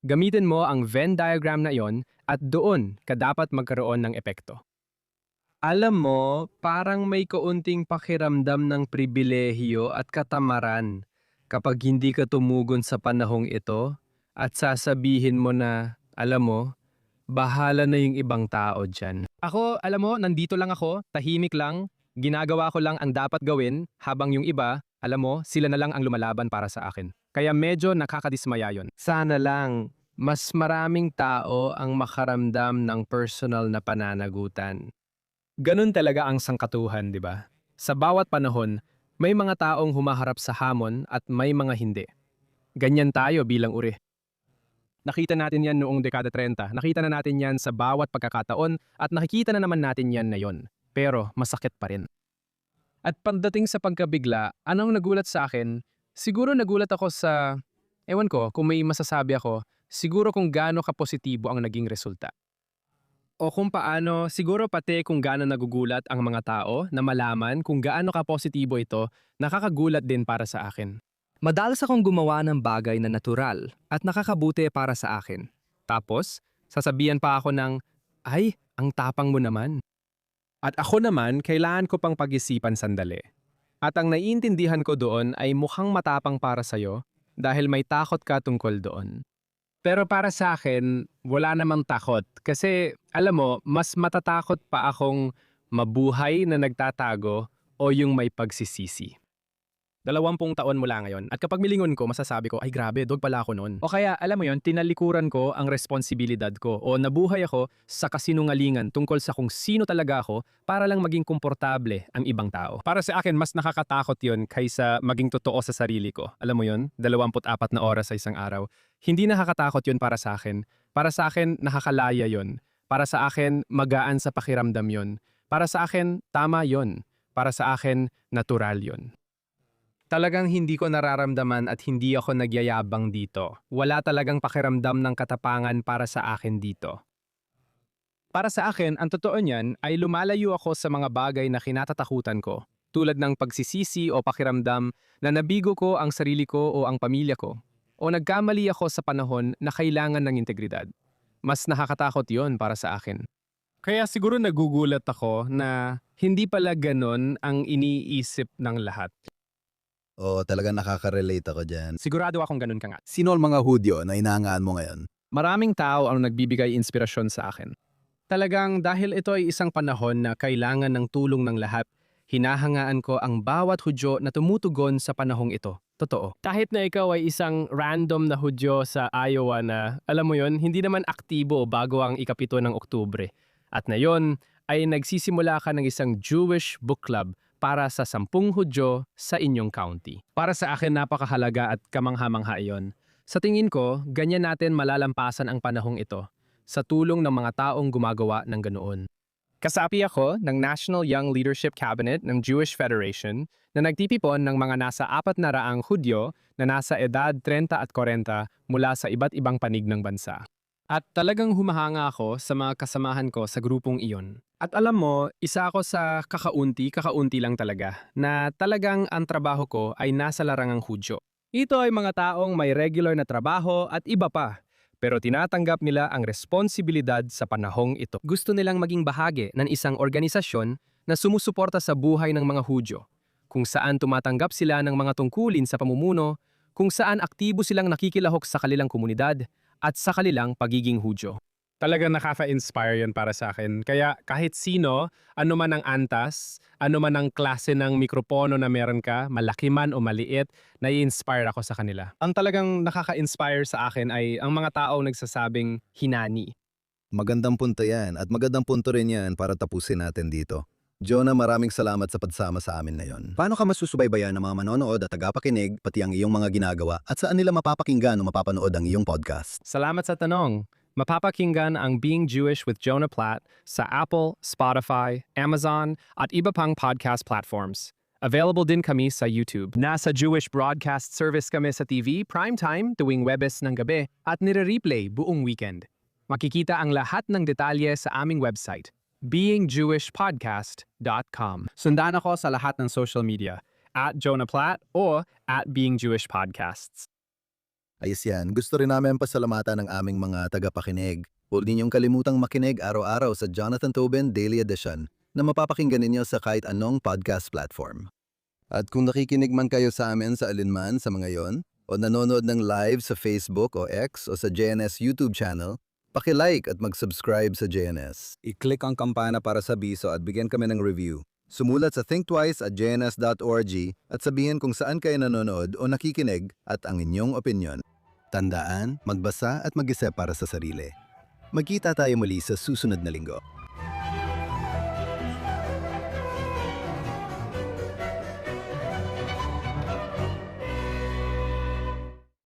Gamitin mo ang Venn diagram na yon at doon ka dapat magkaroon ng epekto. Alam mo, parang may kaunting pakiramdam ng pribilehiyo at katamaran kapag hindi ka tumugon sa panahong ito at sasabihin mo na, alam mo, Bahala na yung ibang tao dyan. Ako, alam mo, nandito lang ako, tahimik lang, ginagawa ko lang ang dapat gawin, habang yung iba, alam mo, sila na lang ang lumalaban para sa akin. Kaya medyo nakakadismaya yun. Sana lang, mas maraming tao ang makaramdam ng personal na pananagutan. Ganun talaga ang sangkatuhan, di ba? Sa bawat panahon, may mga taong humaharap sa hamon at may mga hindi. Ganyan tayo bilang uri. Nakita natin yan noong dekada 30, nakita na natin yan sa bawat pagkakataon at nakikita na naman natin yan ngayon. Pero masakit pa rin. At pagdating sa pagkabigla, anong nagulat sa akin? Siguro nagulat ako sa, ewan ko, kung may masasabi ako, siguro kung gaano kapositibo ang naging resulta. O kung paano, siguro pati kung gaano nagugulat ang mga tao na malaman kung gaano kapositibo ito, nakakagulat din para sa akin. Madalas akong gumawa ng bagay na natural at nakakabuti para sa akin. Tapos, sasabihan pa ako ng, ay, ang tapang mo naman. At ako naman, kailangan ko pang pag-isipan sandali. At ang naiintindihan ko doon ay mukhang matapang para sa'yo dahil may takot ka tungkol doon. Pero para sa akin, wala namang takot. Kasi, alam mo, mas matatakot pa akong mabuhay na nagtatago o yung may pagsisisi. 20 taon mula ngayon at kapag milingon ko, masasabi ko, ay grabe, dog pala ako noon. O kaya, alam mo yon, tinalikuran ko ang responsibilidad ko o nabuhay ako sa kasinungalingan tungkol sa kung sino talaga ako para lang maging komportable ang ibang tao. Para sa akin, mas nakakatakot yon kaysa maging totoo sa sarili ko. Alam mo yon, 24 na oras sa isang araw. Hindi nakakatakot yon para sa akin. Para sa akin, nakakalaya yon. Para sa akin, magaan sa pakiramdam yon. Para sa akin, tama yon. Para sa akin, natural yon. Talagang hindi ko nararamdaman at hindi ako nagyayabang dito. Wala talagang pakiramdam ng katapangan para sa akin dito. Para sa akin, ang totoo niyan ay lumalayo ako sa mga bagay na kinatatakutan ko, tulad ng pagsisisi o pakiramdam na nabigo ko ang sarili ko o ang pamilya ko, o nagkamali ako sa panahon na kailangan ng integridad. Mas nakakatakot yon para sa akin. Kaya siguro nagugulat ako na hindi pala ganon ang iniisip ng lahat. O talagang nakaka-relate ako dyan. Sigurado akong ganun ka nga. Sino ang mga Hudyo na inaangaan mo ngayon? Maraming tao ang nagbibigay inspirasyon sa akin. Talagang dahil ito ay isang panahon na kailangan ng tulong ng lahat, hinahangaan ko ang bawat Hudyo na tumutugon sa panahong ito. Totoo. Kahit na ikaw ay isang random na Hudyo sa Iowa na, alam mo yon, hindi naman aktibo bago ang 7 ng Oktubre. At ngayon ay nagsisimula ka ng isang Jewish book club para sa 10 Hudyo sa inyong county. Para sa akin, napakahalaga at kamangha-mangha iyon. Sa tingin ko, ganyan natin malalampasan ang panahong ito sa tulong ng mga taong gumagawa ng ganoon. Kasapi ako ng National Young Leadership Cabinet ng Jewish Federation na nagtitipon ng mga nasa 400 Hudyo na nasa edad 30 at 40 mula sa iba't ibang panig ng bansa. At talagang humahanga ako sa mga kasamahan ko sa grupong iyon. At alam mo, isa ako sa kakaunti lang talaga, na talagang ang trabaho ko ay nasa larangang Hudyo. Ito ay mga taong may regular na trabaho at iba pa, pero tinatanggap nila ang responsibilidad sa panahong ito. Gusto nilang maging bahagi ng isang organisasyon na sumusuporta sa buhay ng mga Hudyo, kung saan tumatanggap sila ng mga tungkulin sa pamumuno, kung saan aktibo silang nakikilahok sa kanilang komunidad at sa kanilang pagiging Hudyo. Talagang nakaka-inspire yan para sa akin. Kaya kahit sino, ano man ang antas, ano man ang klase ng mikropono na meron ka, malaki man o maliit, nai-inspire ako sa kanila. Ang talagang nakaka-inspire sa akin ay ang mga taong nagsasabing hinani. Magandang punto yan at magandang punto rin yan para tapusin natin dito. Jonah, maraming salamat sa pagsama sa amin ngayon. Paano ka masusubaybayan ng mga manonood at tagapakinig pati ang iyong mga ginagawa at saan nila mapapakinggan o mapapanood ang iyong podcast? Salamat sa tanong. Mapapakinggan ang Being Jewish with Jonah Platt sa Apple, Spotify, Amazon at iba pang podcast platforms. Available din kami sa YouTube. Nasa Jewish Broadcast Service kami sa TV primetime tuwing Webes ng gabi at nire-replay buong weekend. Makikita ang lahat ng detalye sa aming website, beingjewishpodcast.com. Sundan ako sa lahat ng social media, @Jonah Platt o @BeingJewishPodcasts. Ayos yan, gusto rin namin pasalamatan ng aming mga tagapakinig. Huwag ninyong kalimutang makinig araw-araw sa Jonathan Tobin Daily Edition na mapapakinggan ninyo sa kahit anong podcast platform. At kung nakikinig man kayo sa amin sa alinman sa mga yon, o nanonood ng live sa Facebook o X o sa JNS YouTube channel, Paki-like at mag-subscribe sa JNS. I-click ang kampana para sa biso at bigyan kami ng review. Sumulat sa thinktwice@jns.org at sabihin kung saan kayo nanonood o nakikinig at ang inyong opinyon. Tandaan, magbasa at mag-isip para sa sarili. Magkita tayo muli sa susunod na linggo.